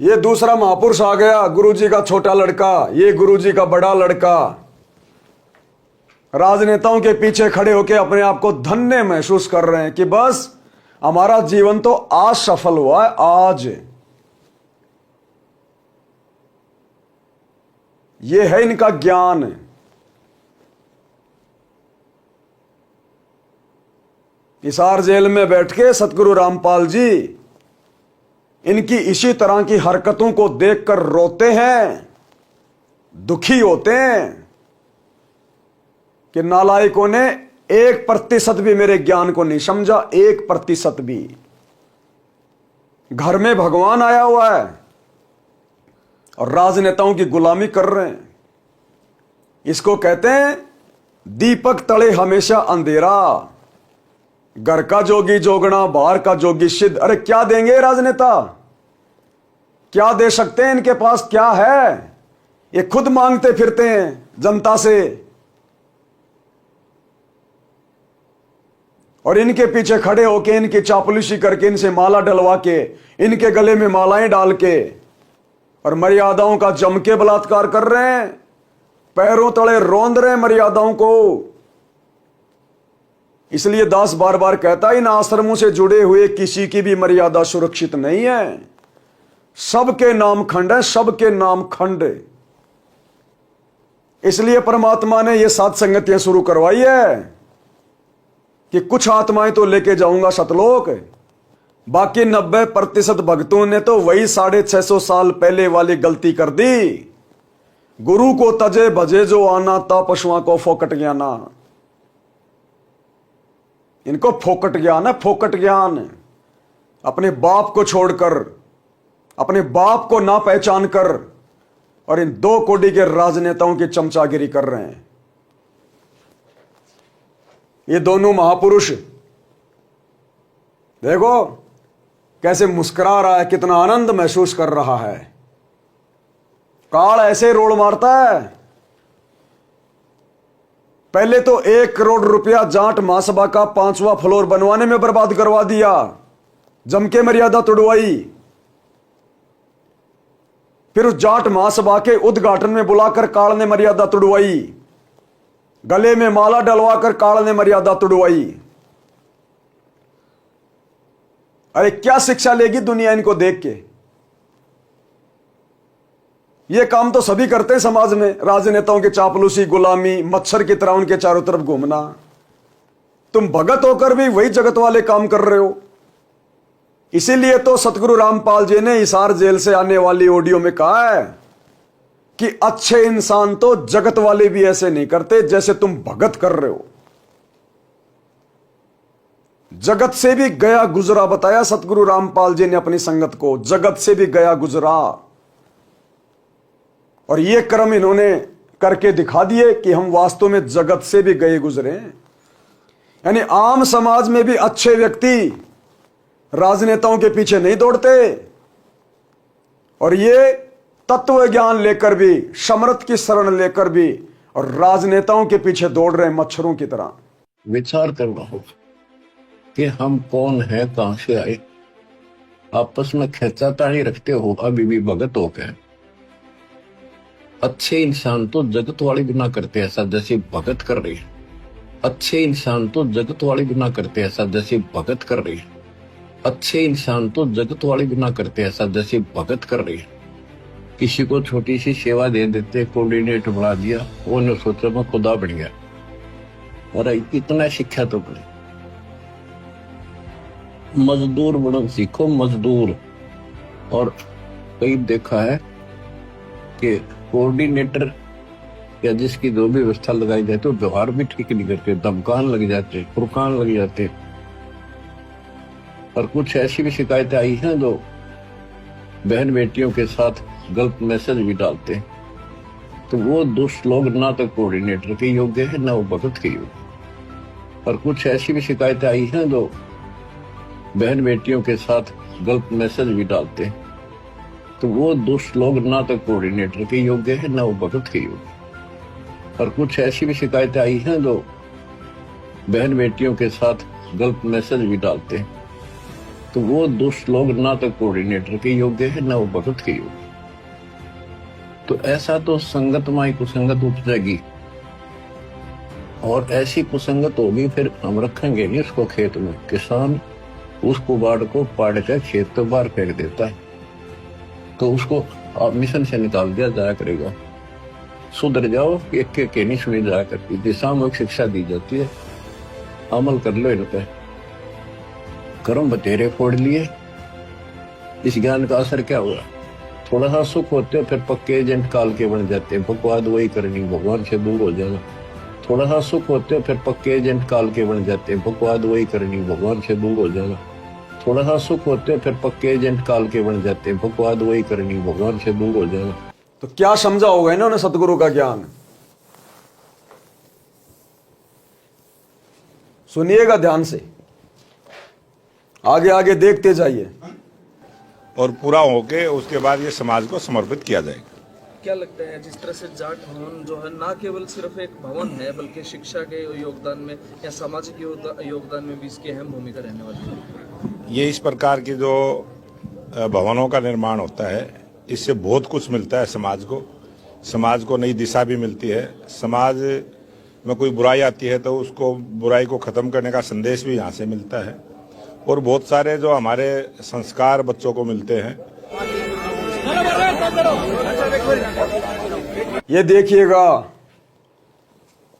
ये दूसरा महापुरुष आ गया, गुरुजी का छोटा लड़का, ये गुरुजी का बड़ा लड़का। राजनेताओं के पीछे खड़े होकर अपने आप को धन्य महसूस कर रहे हैं कि बस हमारा जीवन तो आज सफल हुआ है, आज। ये है इनका ज्ञान। हिसार जेल में बैठ के सतगुरु रामपाल जी इनकी इसी तरह की हरकतों को देखकर रोते हैं, दुखी होते हैं कि नालायकों ने 1% भी मेरे ज्ञान को नहीं समझा, 1% भी। घर में भगवान आया हुआ है और राजनेताओं की गुलामी कर रहे हैं। इसको कहते हैं दीपक तले हमेशा अंधेरा, घर का जोगी जोगना, बाहर का जोगी सिद्ध। अरे क्या देंगे राजनेता? क्या दे सकते हैं? इनके पास क्या है? ये खुद मांगते फिरते हैं जनता से, और इनके पीछे खड़े होके, इनकी चापलूसी करके, इनसे माला डलवा के, इनके गले में मालाएं डाल के, और मर्यादाओं का जम के बलात्कार कर रहे हैं, पैरों तले रौंद रहे हैं मर्यादाओं को। इसलिए दास बार बार कहता है, इन आश्रमों से जुड़े हुए किसी की भी मर्यादा सुरक्षित नहीं है। सबके नाम खंड है, सबके नाम खंड। इसलिए परमात्मा ने यह सात संगतियां शुरू करवाई है कि कुछ आत्माएं तो लेके जाऊंगा सतलोक, बाकी 90% भक्तों ने तो वही 650 साल पहले वाली गलती कर दी। गुरु को तजे भजे जो आना, ता पशुओं को फोकट ज्ञाना। इनको फोकट ज्ञान है, फोकट ज्ञान। अपने बाप को छोड़कर, अपने बाप को ना पहचान कर, और इन 2 कोड़ी के राजनेताओं की चमचागिरी कर रहे हैं। ये दोनों महापुरुष देखो कैसे मुस्कुरा रहा है, कितना आनंद महसूस कर रहा है। काल ऐसे रोड़ मारता है पहले तो 1 करोड़ रुपया जाट महासभा का 5वां फ्लोर बनवाने में बर्बाद करवा दिया, जम के मर्यादा तोड़वाई। फिर उस जाट महासभा के उद्घाटन में बुलाकर काल ने मर्यादा तोड़वाई, गले में माला डलवाकर काल ने मर्यादा तोड़वाई। अरे क्या शिक्षा लेगी दुनिया इनको देख के? ये काम तो सभी करते हैं समाज में, राजनेताओं की चापलूसी, गुलामी, मच्छर की तरह उनके चारों तरफ घूमना। तुम भगत होकर भी वही जगत वाले काम कर रहे हो। इसीलिए तो सतगुरु रामपाल जी ने हिसार जेल से आने वाली ऑडियो में कहा है कि अच्छे इंसान तो जगत वाले भी ऐसे नहीं करते जैसे तुम भगत कर रहे हो। जगत से भी गया गुजरा बताया सतगुरु रामपाल जी ने अपनी संगत को, जगत से भी गया गुजरा। और ये कर्म इन्होंने करके दिखा दिए कि हम वास्तव में जगत से भी गए गुजरे। यानी आम समाज में भी अच्छे व्यक्ति राजनेताओं के पीछे नहीं दौड़ते, और ये तत्व ज्ञान लेकर भी, समर्थ की शरण लेकर भी, और राजनेताओं के पीछे दौड़ रहे मच्छरों की तरह। विचार करना होगा कि हम कौन है, कहां से आए। आपस में खेचातानी रखते हो अभी भी भगत हो गए। अच्छे इंसान तो जगत वाले भी ना करते ऐसा जैसे भगत कर रही है। अच्छे इंसान तो जगत वाले भी ना करते ऐसा जैसे भगत कर रही है। अच्छे इंसान तो जगत वाले भी ना करते ऐसा जैसे भगत कर रही है। किसी को छोटी सी सेवा दे देते, कोऑर्डिनेटर बना दिया, वो ने सोचा मैं खुदा बन गया। अरे इतना शिक्षा तो बने, मजदूर बनो सीखो, मजदूर। और कई देखा है कि कोऑर्डिनेटर या जिसकी जो भी व्यवस्था लगाई जाए तो व्यवहार भी ठीक नहीं करते, धमकान लग जाते, फुरकान लग जाते। और कुछ ऐसी भी शिकायतें आई हैं जो बहन बेटियों के साथ गलत मैसेज भी डालते हैं। तो वो दुष्ट लोग ना तो कोऑर्डिनेटर के योग्य है ना वो भगत के योग्य। और कुछ ऐसी भी शिकायतें आई हैं जो बहन बेटियों के साथ गलत मैसेज भी डालते हैं। तो वो दुष्ट लोग ना तो कोऑर्डिनेटर के योग्य है ना वो भगत के योग्य। और कुछ ऐसी भी शिकायतें आई हैं जो बहन बेटियों के साथ गलत मैसेज भी डालते हैं। तो वो दुष्ट लोग ना तो कोऑर्डिनेटर के योग्य है ना वो भगत के योग्य। तो ऐसा तो संगत में कुसंगत उपजेगी, और ऐसी कुसंगत होगी फिर हम रखेंगे नहीं उसको खेत में। किसान उस कुबाड़ को पाड़ कर खेत तो बाहर फेंक देता है, तो उसको मिशन से निकाल दिया जाया करेगा। सुधर जाओ, एक के नहीं सुनी जाया करती, दिशा में शिक्षा दी जाती है, अमल कर लो इन पे। कर्म बतेरे फोड़ लिए, इस ज्ञान का असर क्या हुआ? थोड़ा सा सुख होते हो फिर पक्के एजेंट काल के बन जाते हैं, बकवाद वही करनी, भगवान से दूर हो जाना। थोड़ा सा सुख होते हो फिर पक्के एजेंट काल के बन जाते हैं, बकवाद वही करनी, भगवान से दूर हो जाना। थोड़ा सा सुख होते हो फिर पक्के एजेंट काल के बन जाते हैं, बकवाद वही करनी, भगवान से दूर हो जाना। तो क्या समझा होगा इन्होंने सतगुरु का ज्ञान? सुनिएगा ध्यान से, आगे आगे देखते जाइए। और पूरा होके उसके बाद ये समाज को समर्पित किया जाएगा। क्या लगता है जिस तरह से जाट भवन जो है ना केवल सिर्फ एक भवन है बल्कि शिक्षा के योगदान में या सामाजिक योगदान में भी इसकी अहम भूमिका रहने वाली है? ये इस प्रकार की जो भवनों का निर्माण होता है इससे बहुत कुछ मिलता है समाज को नई दिशा भी मिलती है। समाज में कोई बुराई आती है तो उसको बुराई को खत्म करने का संदेश भी यहाँ से मिलता है, और बहुत सारे जो हमारे संस्कार बच्चों को मिलते हैं। ये देखिएगा,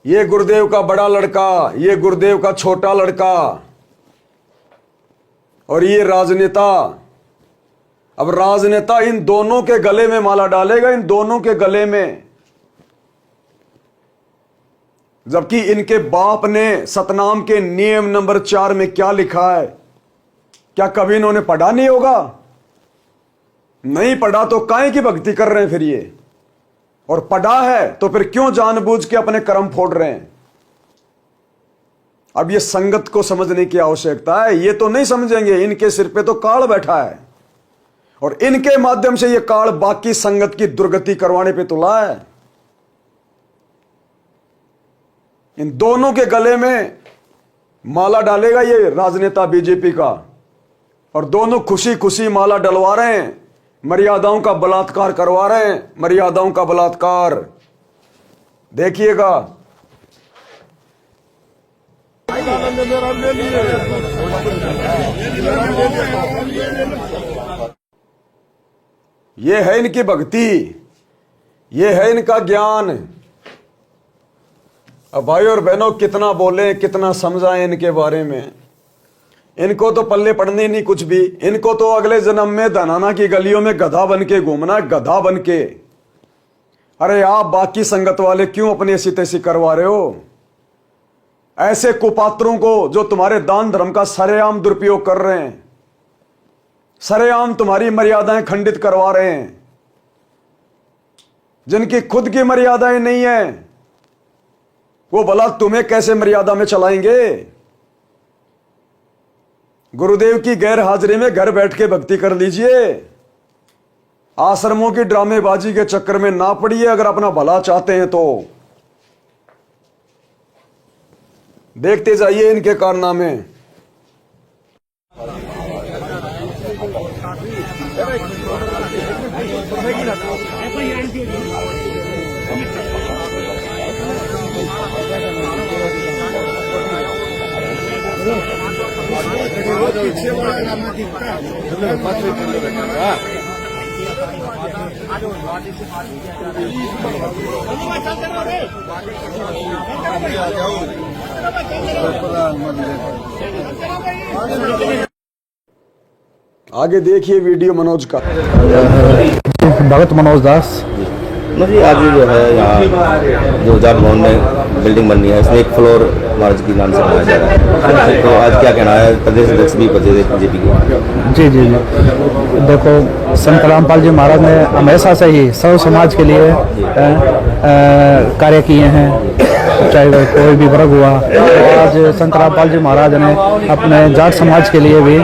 ये गुरुदेव का बड़ा लड़का, ये गुरुदेव का छोटा लड़का, और ये राजनेता। अब राजनेता इन दोनों के गले में माला डालेगा, इन दोनों के गले में, जबकि इनके बाप ने सतनाम के नियम नंबर 4 में क्या लिखा है, क्या कभी इन्होंने पढ़ा नहीं होगा? नहीं पढ़ा तो काहे की भक्ति कर रहे हैं फिर ये? और पढ़ा है तो फिर क्यों जानबूझ के अपने कर्म फोड़ रहे हैं? अब ये संगत को समझने की आवश्यकता है। ये तो नहीं समझेंगे, इनके सिर पे तो काल बैठा है, और इनके माध्यम से ये काल बाकी संगत की दुर्गति करवाने पे तुला है। इन दोनों के गले में माला डालेगा ये राजनेता बीजेपी का, और दोनों खुशी खुशी माला डलवा रहे हैं, मर्यादाओं का बलात्कार करवा रहे हैं, मर्यादाओं का बलात्कार। देखिएगा। ये है इनकी भक्ति, ये है इनका ज्ञान। अब भाई और बहनों, कितना बोले, कितना समझाएं इनके बारे में। इनको तो पल्ले पड़ने नहीं कुछ भी। इनको तो अगले जन्म में धनाना की गलियों में गधा बन के घूमना, गधा बन के। अरे आप बाकी संगत वाले क्यों अपनी ऐसी तैसी करवा रहे हो? ऐसे कुपात्रों को जो तुम्हारे दान धर्म का सरेआम दुरुपयोग कर रहे हैं, सरेआम तुम्हारी मर्यादाएं खंडित करवा रहे हैं, जिनकी खुद की मर्यादाएं नहीं है, वो भला तुम्हें कैसे मर्यादा में चलाएंगे? गुरुदेव की गैर हाजिरी में घर बैठ के भक्ति कर लीजिए। आश्रमों की ड्रामेबाजी के चक्कर में ना पड़िए अगर अपना भला चाहते हैं तो। देखते जाइए इनके कारनामे। आगे देखिए वीडियो मनोज का। भगत मनोज दास जी, आज जो है यहाँ जो जाट भवन में बिल्डिंग बननी है, इसमें एक फ्लोर महाराज के नाम से बनाया जा रहा है, तो आज क्या कहना है प्रदेश अध्यक्ष भी बीजेपी के? जी जी जी, देखो संत रामपाल जी महाराज ने हमेशा से ही सर्व समाज के लिए कार्य किए हैं, चाहे वह कोई भी वर्ग हुआ। आज संत रामपाल जी महाराज ने अपने जाट समाज के लिए भी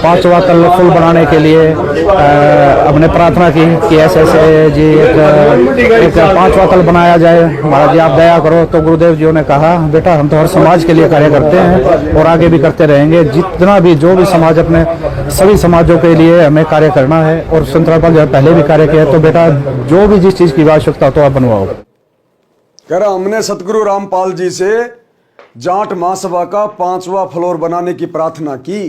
5वां तल पुल बनाने के लिए अपने प्रार्थना की कि ऐसे ऐसे जी एक 5वां तल बनाया जाए, महाराज जी आप दया करो। तो गुरुदेव जी ने कहा बेटा हम तो हर समाज के लिए कार्य करते हैं और आगे भी करते रहेंगे, जितना भी जो भी समाज अपने सभी समाजों के लिए हमें कार्य करना है। और संत रामपाल जी पहले भी कार्य किया, तो बेटा जो भी जिस चीज की आवश्यकता तो आप बनवाओ। कह रहा हमने सतगुरु रामपाल जी से जाट महासभा का 5वां फ्लोर बनाने की प्रार्थना की।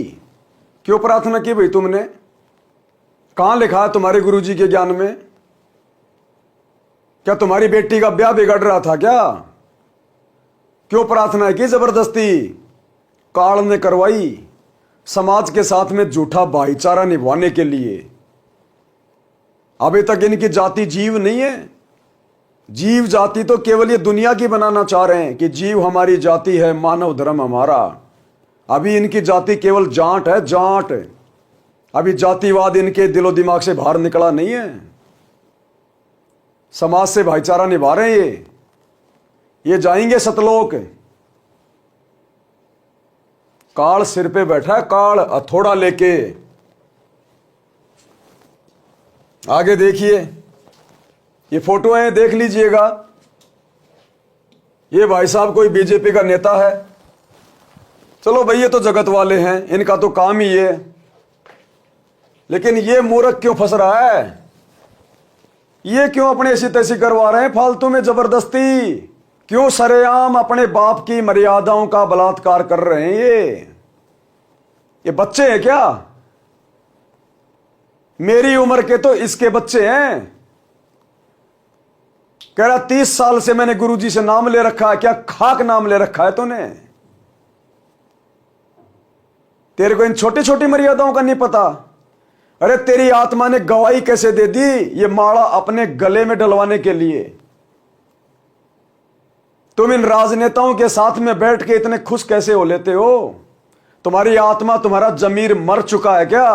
क्यों प्रार्थना की भाई तुमने? कहां लिखा है तुम्हारे गुरुजी के ज्ञान में? क्या तुम्हारी बेटी का ब्याह बिगड़ रहा था क्या? क्यों प्रार्थना की जबरदस्ती? काल ने करवाई समाज के साथ में झूठा भाईचारा निभाने के लिए। अभी तक इनकी जाति जीव नहीं है। जीव जाति तो केवल ये दुनिया की बनाना चाह रहे हैं कि जीव हमारी जाति है, मानव धर्म हमारा। अभी इनकी जाति केवल जाट है, जाट। अभी जातिवाद इनके दिलो दिमाग से बाहर निकला नहीं है। समाज से भाईचारा निभा रहे हैं ये जाएंगे सतलोक। काल सिर पे बैठा है, काल हथौड़ा लेके। आगे देखिए, ये फोटो है, देख लीजिएगा। ये भाई साहब कोई बीजेपी का नेता है। चलो भाई ये तो जगत वाले हैं, इनका तो काम ही है। लेकिन ये मूर्ख क्यों फंस रहा है? ये क्यों अपने ऐसी तैसी करवा रहे हैं फालतू में जबरदस्ती? क्यों सरेआम अपने बाप की मर्यादाओं का बलात्कार कर रहे हैं? ये बच्चे हैं क्या? मेरी उम्र के तो इसके बच्चे हैं। कह रहा 30 साल से मैंने गुरुजी से नाम ले रखा है। क्या खाक नाम ले रखा है तूने? तेरे को इन छोटी छोटी मर्यादाओं का नहीं पता? अरे तेरी आत्मा ने गवाही कैसे दे दी ये माला अपने गले में डलवाने के लिए? तुम इन राजनेताओं के साथ में बैठ के इतने खुश कैसे हो लेते हो? तुम्हारी आत्मा, तुम्हारा जमीर मर चुका है क्या?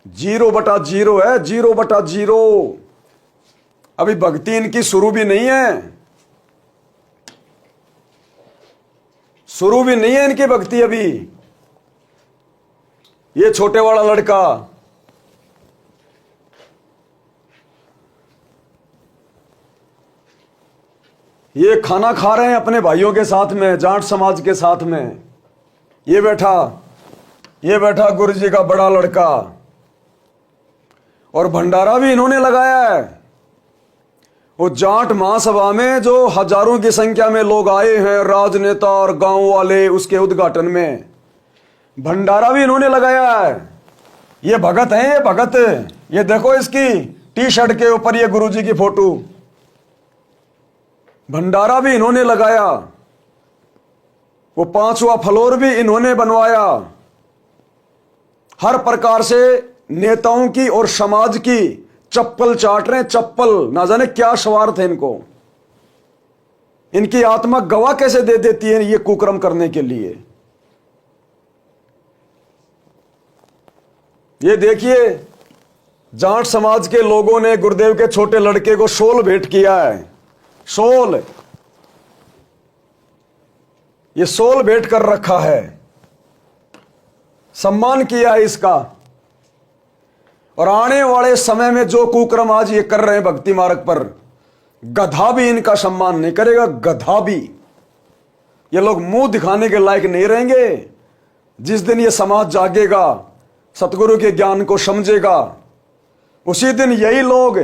0/0 है, 0/0। अभी भक्ति इनकी शुरू भी नहीं है, शुरू भी नहीं है इनकी भक्ति अभी। ये छोटे वाला लड़का ये खाना खा रहे हैं अपने भाइयों के साथ में, जाट समाज के साथ में। ये बैठा गुरु जी का बड़ा लड़का, और भंडारा भी इन्होंने लगाया है। वो जाट महासभा में जो हजारों की संख्या में लोग आए हैं, राजनेता और गांव वाले, उसके उद्घाटन में भंडारा भी इन्होंने लगाया है। ये भगत है, ये भगत। ये देखो इसकी टी शर्ट के ऊपर ये गुरुजी की फोटो, भंडारा भी इन्होंने लगाया। वो 5वां फ्लोर भी इन्होंने बनवाया। हर प्रकार से नेताओं की और समाज की चप्पल चाट रहे हैं, चप्पल। ना जाने क्या स्वार्थ है इनको, इनकी आत्मा गवाह कैसे दे देती है ये कुकर्म करने के लिए। ये देखिए, जाट समाज के लोगों ने गुरुदेव के छोटे लड़के को शॉल भेंट किया है। शॉल, ये शॉल भेंट कर रखा है, सम्मान किया है इसका। और आने वाले समय में जो कुकर्म आज ये कर रहे हैं भक्ति मार्ग पर, गधा भी इनका सम्मान नहीं करेगा, गधा भी। ये लोग मुंह दिखाने के लायक नहीं रहेंगे। जिस दिन ये समाज जागेगा, सतगुरु के ज्ञान को समझेगा, उसी दिन यही लोग,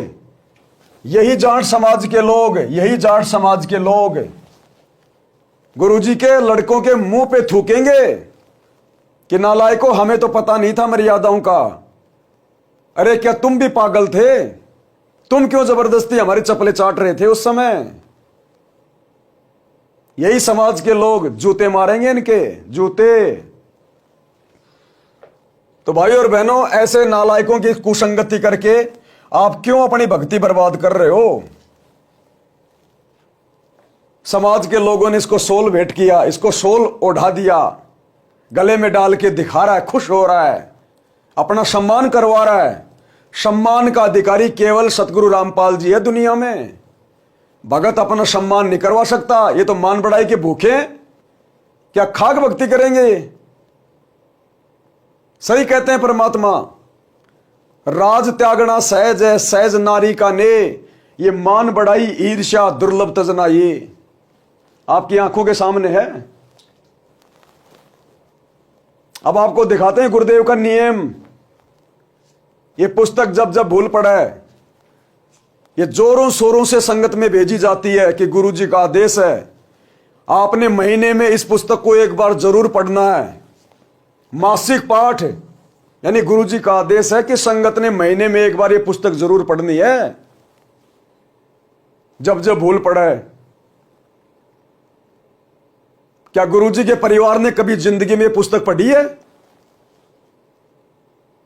यही जाट समाज के लोग गुरुजी के लड़कों के मुंह पे थूकेंगे कि नालायकों, हमें तो पता नहीं था मर्यादाओं का। अरे क्या तुम भी पागल थे? तुम क्यों जबरदस्ती हमारी चप्पलें चाट रहे थे उस समय? यही समाज के लोग जूते मारेंगे, इनके जूते। तो भाई और बहनों, ऐसे नालायकों की कुसंगति करके आप क्यों अपनी भक्ति बर्बाद कर रहे हो? समाज के लोगों ने इसको शॉल भेंट किया, इसको शॉल ओढ़ा दिया, गले में डाल के दिखा रहा है, खुश हो रहा है, अपना सम्मान करवा रहा है। सम्मान का अधिकारी केवल सतगुरु रामपाल जी है दुनिया में। भगत अपना सम्मान नहीं करवा सकता। ये तो मान बढ़ाई के भूखे, क्या खाक भक्ति करेंगे? सही कहते हैं परमात्मा, राज त्यागना सहज है, सहज नारी का ने, ये मान बढ़ाई ईर्ष्या दुर्लभ तजना। ये आपकी आंखों के सामने है। अब आपको दिखाते हैं गुरुदेव का नियम। ये पुस्तक जब जब भूल पड़ा है, ये जोरों शोरों से संगत में भेजी जाती है कि गुरुजी का आदेश है, आपने महीने में इस पुस्तक को एक बार जरूर पढ़ना है। मासिक पाठ, यानी गुरुजी का आदेश है कि संगत ने महीने में एक बार ये पुस्तक जरूर पढ़नी है। जब जब भूल पड़ा है, क्या गुरुजी के परिवार ने कभी जिंदगी में पुस्तक पढ़ी है?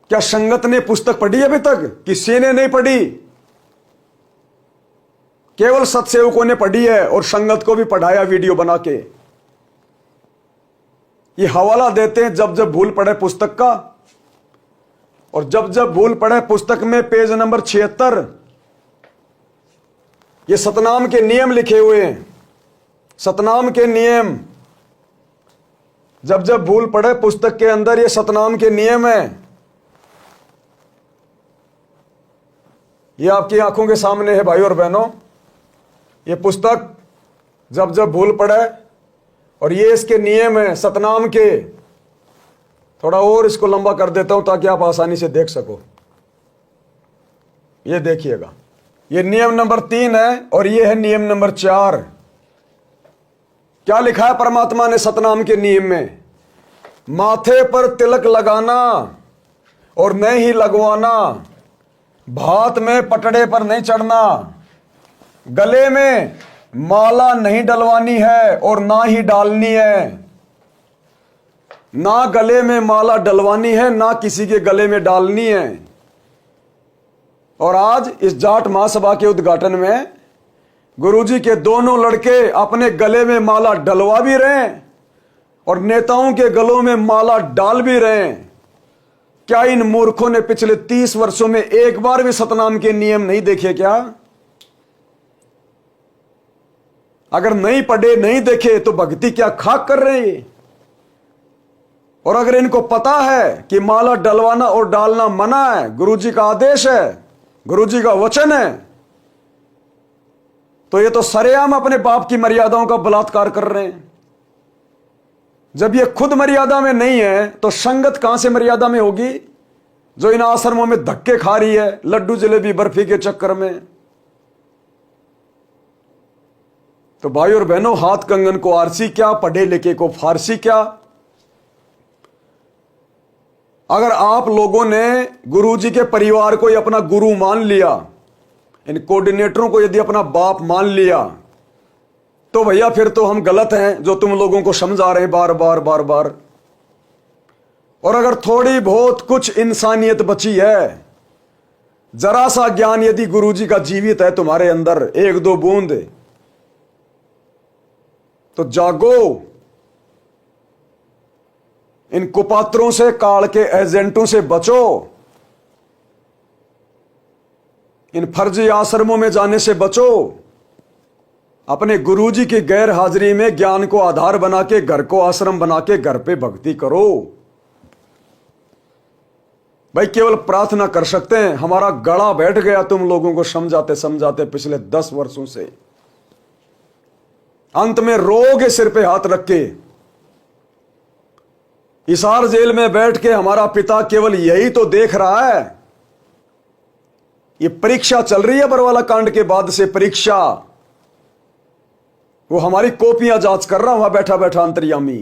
क्या संगत ने पुस्तक पढ़ी है अभी तक? किसी ने नहीं पढ़ी। केवल सत्सेवकों ने पढ़ी है और संगत को भी पढ़ाया वीडियो बना के। ये हवाला देते हैं जब जब भूल पड़े पुस्तक का। और जब जब भूल पड़े पुस्तक में पेज नंबर 76 ये सतनाम के नियम लिखे हुए हैं। सतनाम के नियम, जब जब भूल पड़े पुस्तक के अंदर ये सतनाम के नियम है। ये आपकी आंखों के सामने है भाई और बहनों। ये पुस्तक जब जब भूल पड़े, और ये इसके नियम है सतनाम के। थोड़ा और इसको लंबा कर देता हूं ताकि आप आसानी से देख सको। ये देखिएगा, ये नियम नंबर 3 है और ये है नियम नंबर 4। क्या लिखा है परमात्मा ने सतनाम के नियम में? माथे पर तिलक लगाना और नहीं ही लगवाना, भात में पटड़े पर नहीं चढ़ना, गले में माला नहीं डलवानी है और ना ही डालनी है। ना गले में माला डलवानी है, ना किसी के गले में डालनी है। और आज इस जाट महासभा के उद्घाटन में गुरुजी के दोनों लड़के अपने गले में माला डलवा भी रहे हैं और नेताओं के गलों में माला डाल भी रहे हैं। क्या इन मूर्खों ने पिछले 30 वर्षों में एक बार भी सतनाम के नियम नहीं देखे क्या? अगर नहीं पढ़े, नहीं देखे तो भक्ति क्या खाक कर रहे हैं? और अगर इनको पता है कि माला डलवाना और डालना मना है, गुरुजी का आदेश है, गुरुजी का वचन है, तो ये तो सरेआम अपने बाप की मर्यादाओं का बलात्कार कर रहे हैं। जब ये खुद मर्यादा में नहीं है तो संगत कहां से मर्यादा में होगी, जो इन आश्रमों में धक्के खा रही है लड्डू जलेबी बर्फी के चक्कर में। तो भाई और बहनों, हाथ कंगन को आरसी क्या, पढ़े लिखे को फारसी क्या। अगर आप लोगों ने गुरुजी के परिवार को अपना गुरु मान लिया, इन कोऑर्डिनेटरों को यदि अपना बाप मान लिया, तो भैया फिर तो हम गलत हैं जो तुम लोगों को समझा रहे हैं बार बार बार बार। और अगर थोड़ी बहुत कुछ इंसानियत बची है, जरा सा ज्ञान यदि गुरुजी का जीवित है तुम्हारे अंदर, एक दो बूंद, तो जागो। इन कुपात्रों से, काल के एजेंटों से बचो। इन फर्जी आश्रमों में जाने से बचो। अपने गुरुजी की गैर हाजिरी में ज्ञान को आधार बना के, घर को आश्रम बना के घर पे भक्ति करो। भाई केवल प्रार्थना कर सकते हैं। हमारा गला बैठ गया तुम लोगों को समझाते समझाते पिछले 10 वर्षों से। अंत में रोगे सिर पे हाथ रख के। हिसार जेल में बैठ के हमारा पिता केवल यही तो देख रहा है। ये परीक्षा चल रही है बरवाला कांड के बाद से, परीक्षा। वो हमारी कॉपियां जांच कर रहा, वहां बैठा बैठा अंतर्यामी।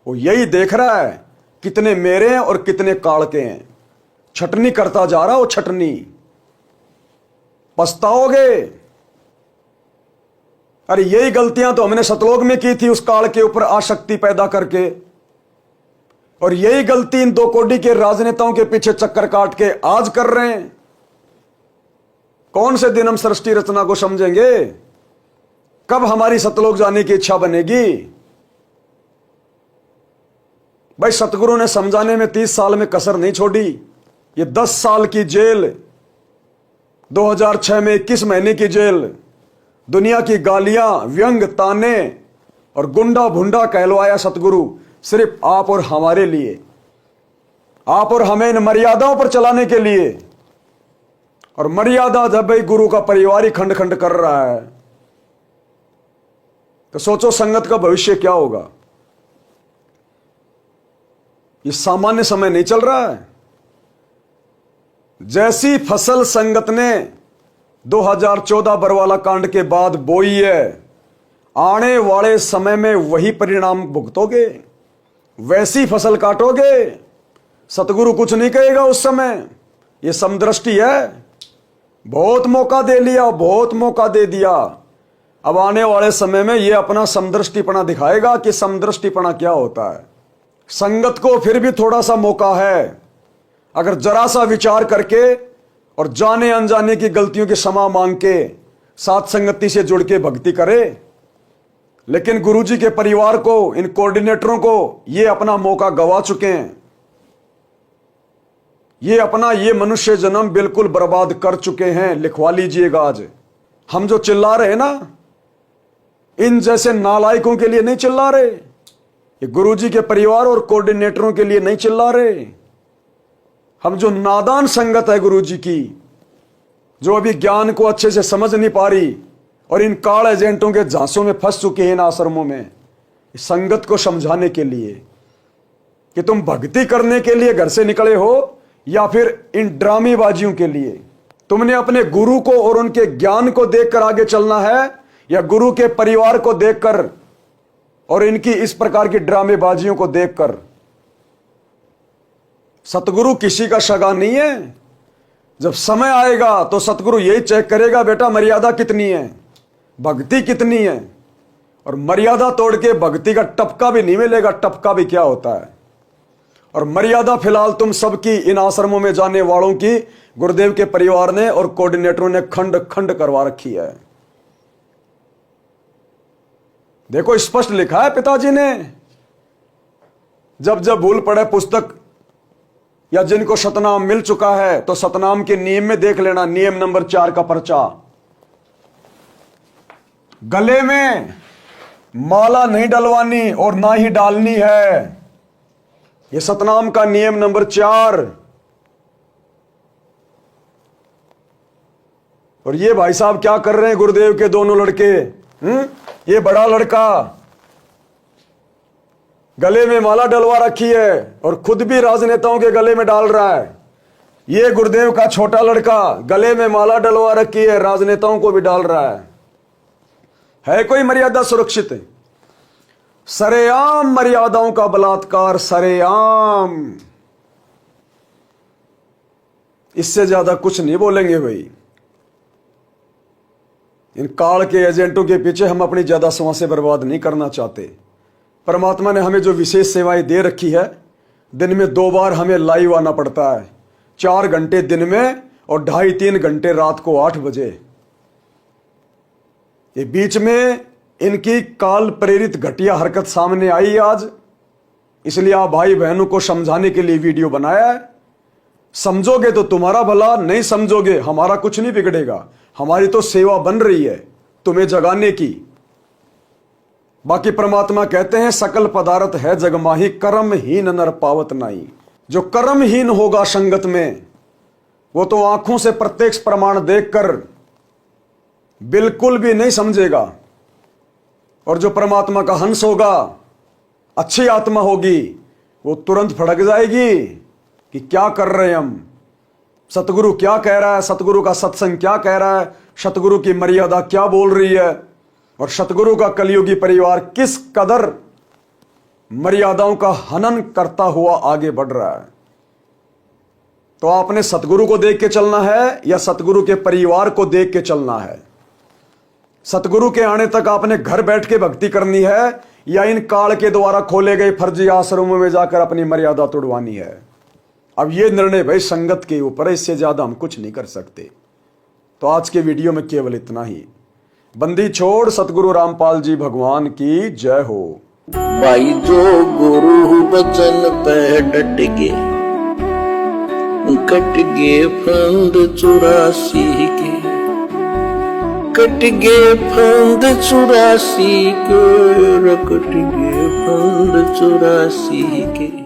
वो यही देख रहा है कितने मेरे हैं और कितने काल के हैं। छटनी करता जा रहा, वो छटनी। पछताओगे। अरे यही गलतियां तो हमने सतलोक में की थी, उस काल के ऊपर आसक्ति पैदा करके। और यही गलती इन 2 कोड़ी के राजनेताओं के पीछे चक्कर काट के आज कर रहे हैं। कौन से दिन हम सृष्टि रचना को समझेंगे? कब हमारी सतलोक जाने की इच्छा बनेगी? भाई सतगुरु ने समझाने में 30 साल में कसर नहीं छोड़ी। ये 10 साल की जेल, 2006 में 21 महीने की जेल, दुनिया की गालियां, व्यंग, ताने और गुंडा भुंडा कहलवाया सतगुरु सिर्फ आप और हमारे लिए, आप और हमें इन मर्यादाओं पर चलाने के लिए। और मर्यादा जब भाई गुरु का परिवार ही खंड खंड कर रहा है, तो सोचो संगत का भविष्य क्या होगा। ये सामान्य समय नहीं चल रहा है। जैसी फसल संगत ने 2014 बरवाला कांड के बाद बोई है, आने वाले समय में वही परिणाम भुगतोगे, वैसी फसल काटोगे। सतगुरु कुछ नहीं कहेगा उस समय। ये समदृष्टि है। बहुत मौका दे लिया, बहुत मौका दे दिया। अब आने वाले समय में ये अपना समदृष्टिपना दिखाएगा कि समदृष्टिपना क्या होता है। संगत को फिर भी थोड़ा सा मौका है, अगर जरा सा विचार करके और जाने अनजाने की गलतियों की क्षमा मांग के साथ संगति से जुड़ के भक्ति करे। लेकिन गुरुजी के परिवार को, इन कोऑर्डिनेटरों को ये अपना मौका गवा चुके हैं। ये अपना ये मनुष्य जन्म बिल्कुल बर्बाद कर चुके हैं। लिखवा लीजिएगा। आज हम जो चिल्ला रहे हैं ना, इन जैसे नालायकों के लिए नहीं चिल्ला रहे। ये गुरुजी के परिवार और कोऑर्डिनेटरों के लिए नहीं चिल्ला रहे। हम जो नादान संगत है गुरुजी की, जो अभी ज्ञान को अच्छे से समझ नहीं पा रही और इन काल एजेंटों के झांसों में फंस चुके हैं इन आश्रमों में, संगत को समझाने के लिए कि तुम भक्ति करने के लिए घर से निकले हो या फिर इन ड्रामेबाजियों के लिए। तुमने अपने गुरु को और उनके ज्ञान को देखकर आगे चलना है, या गुरु के परिवार को देखकर और इनकी इस प्रकार की ड्रामेबाजियों को देखकर। सतगुरु किसी का सगा नहीं है। जब समय आएगा तो सतगुरु यही चेक करेगा, बेटा मर्यादा कितनी है, भक्ति कितनी है। और मर्यादा तोड़ के भक्ति का टपका भी नहीं मिलेगा। टपका भी क्या होता है। और मर्यादा फिलहाल तुम सबकी, इन आश्रमों में जाने वालों की गुरुदेव के परिवार ने और कोऑर्डिनेटरों ने खंड खंड करवा रखी है। देखो स्पष्ट लिखा है पिताजी ने। जब जब भूल पड़े पुस्तक या जिनको सतनाम मिल चुका है तो सतनाम के नियम में देख लेना, नियम नंबर 4 का पर्चा। गले में माला नहीं डलवानी और ना ही डालनी है। यह सतनाम का नियम नंबर 4। और ये भाई साहब क्या कर रहे हैं गुरुदेव के दोनों लड़के? ये बड़ा लड़का गले में माला डलवा रखी है और खुद भी राजनेताओं के गले में डाल रहा है। ये गुरुदेव का छोटा लड़का गले में माला डलवा रखी है, राजनेताओं को भी डाल रहा है कोई मर्यादा सुरक्षित? सरेआम मर्यादाओं का बलात्कार, सरेआम। इससे ज्यादा कुछ नहीं बोलेंगे भाई। इन काल के एजेंटों के पीछे हम अपनी ज्यादा सांसें बर्बाद नहीं करना चाहते। परमात्मा ने हमें जो विशेष सेवाएं दे रखी है, दिन में 2 बार हमें लाइव आना पड़ता है, 4 घंटे दिन में और 2.5-3 घंटे रात को 8 बजे। ये बीच में इनकी काल प्रेरित घटिया हरकत सामने आई आज, इसलिए आप भाई बहनों को समझाने के लिए वीडियो बनाया है। समझोगे तो तुम्हारा भला, नहीं समझोगे हमारा कुछ नहीं बिगड़ेगा। हमारी तो सेवा बन रही है तुम्हें जगाने की। बाकी परमात्मा कहते हैं सकल पदार्थ है जगमाही, कर्महीन नर पावत नाई। जो कर्महीन होगा संगत में, वो तो आंखों से प्रत्यक्ष प्रमाण देखकर बिल्कुल भी नहीं समझेगा। और जो परमात्मा का हंस होगा, अच्छी आत्मा होगी, वो तुरंत फड़क जाएगी कि क्या कर रहे हैं हम, सतगुरु क्या कह रहा है, सतगुरु का सत्संग क्या कह रहा है, सतगुरु की मर्यादा क्या बोल रही है, और सतगुरु का कलियुगी परिवार किस कदर मर्यादाओं का हनन करता हुआ आगे बढ़ रहा है। तो आपने सतगुरु को देख के चलना है या सतगुरु के परिवार को देख के चलना है? सतगुरु के आने तक आपने घर बैठ के भक्ति करनी है या इन काल के द्वारा खोले गए फर्जी आश्रमों में जाकर अपनी मर्यादा तोड़वानी है? अब ये निर्णय भाई संगत के ऊपर है, इससे ज्यादा हम कुछ नहीं कर सकते। तो आज के वीडियो में केवल इतना ही। बंदी छोड़ सतगुरु रामपाल जी भगवान की जय हो। भाई जो गुरु बचन पे डट गे, कट गे फंद 84 के, कट गे फंद 84 के, कट गे फंद 84 के।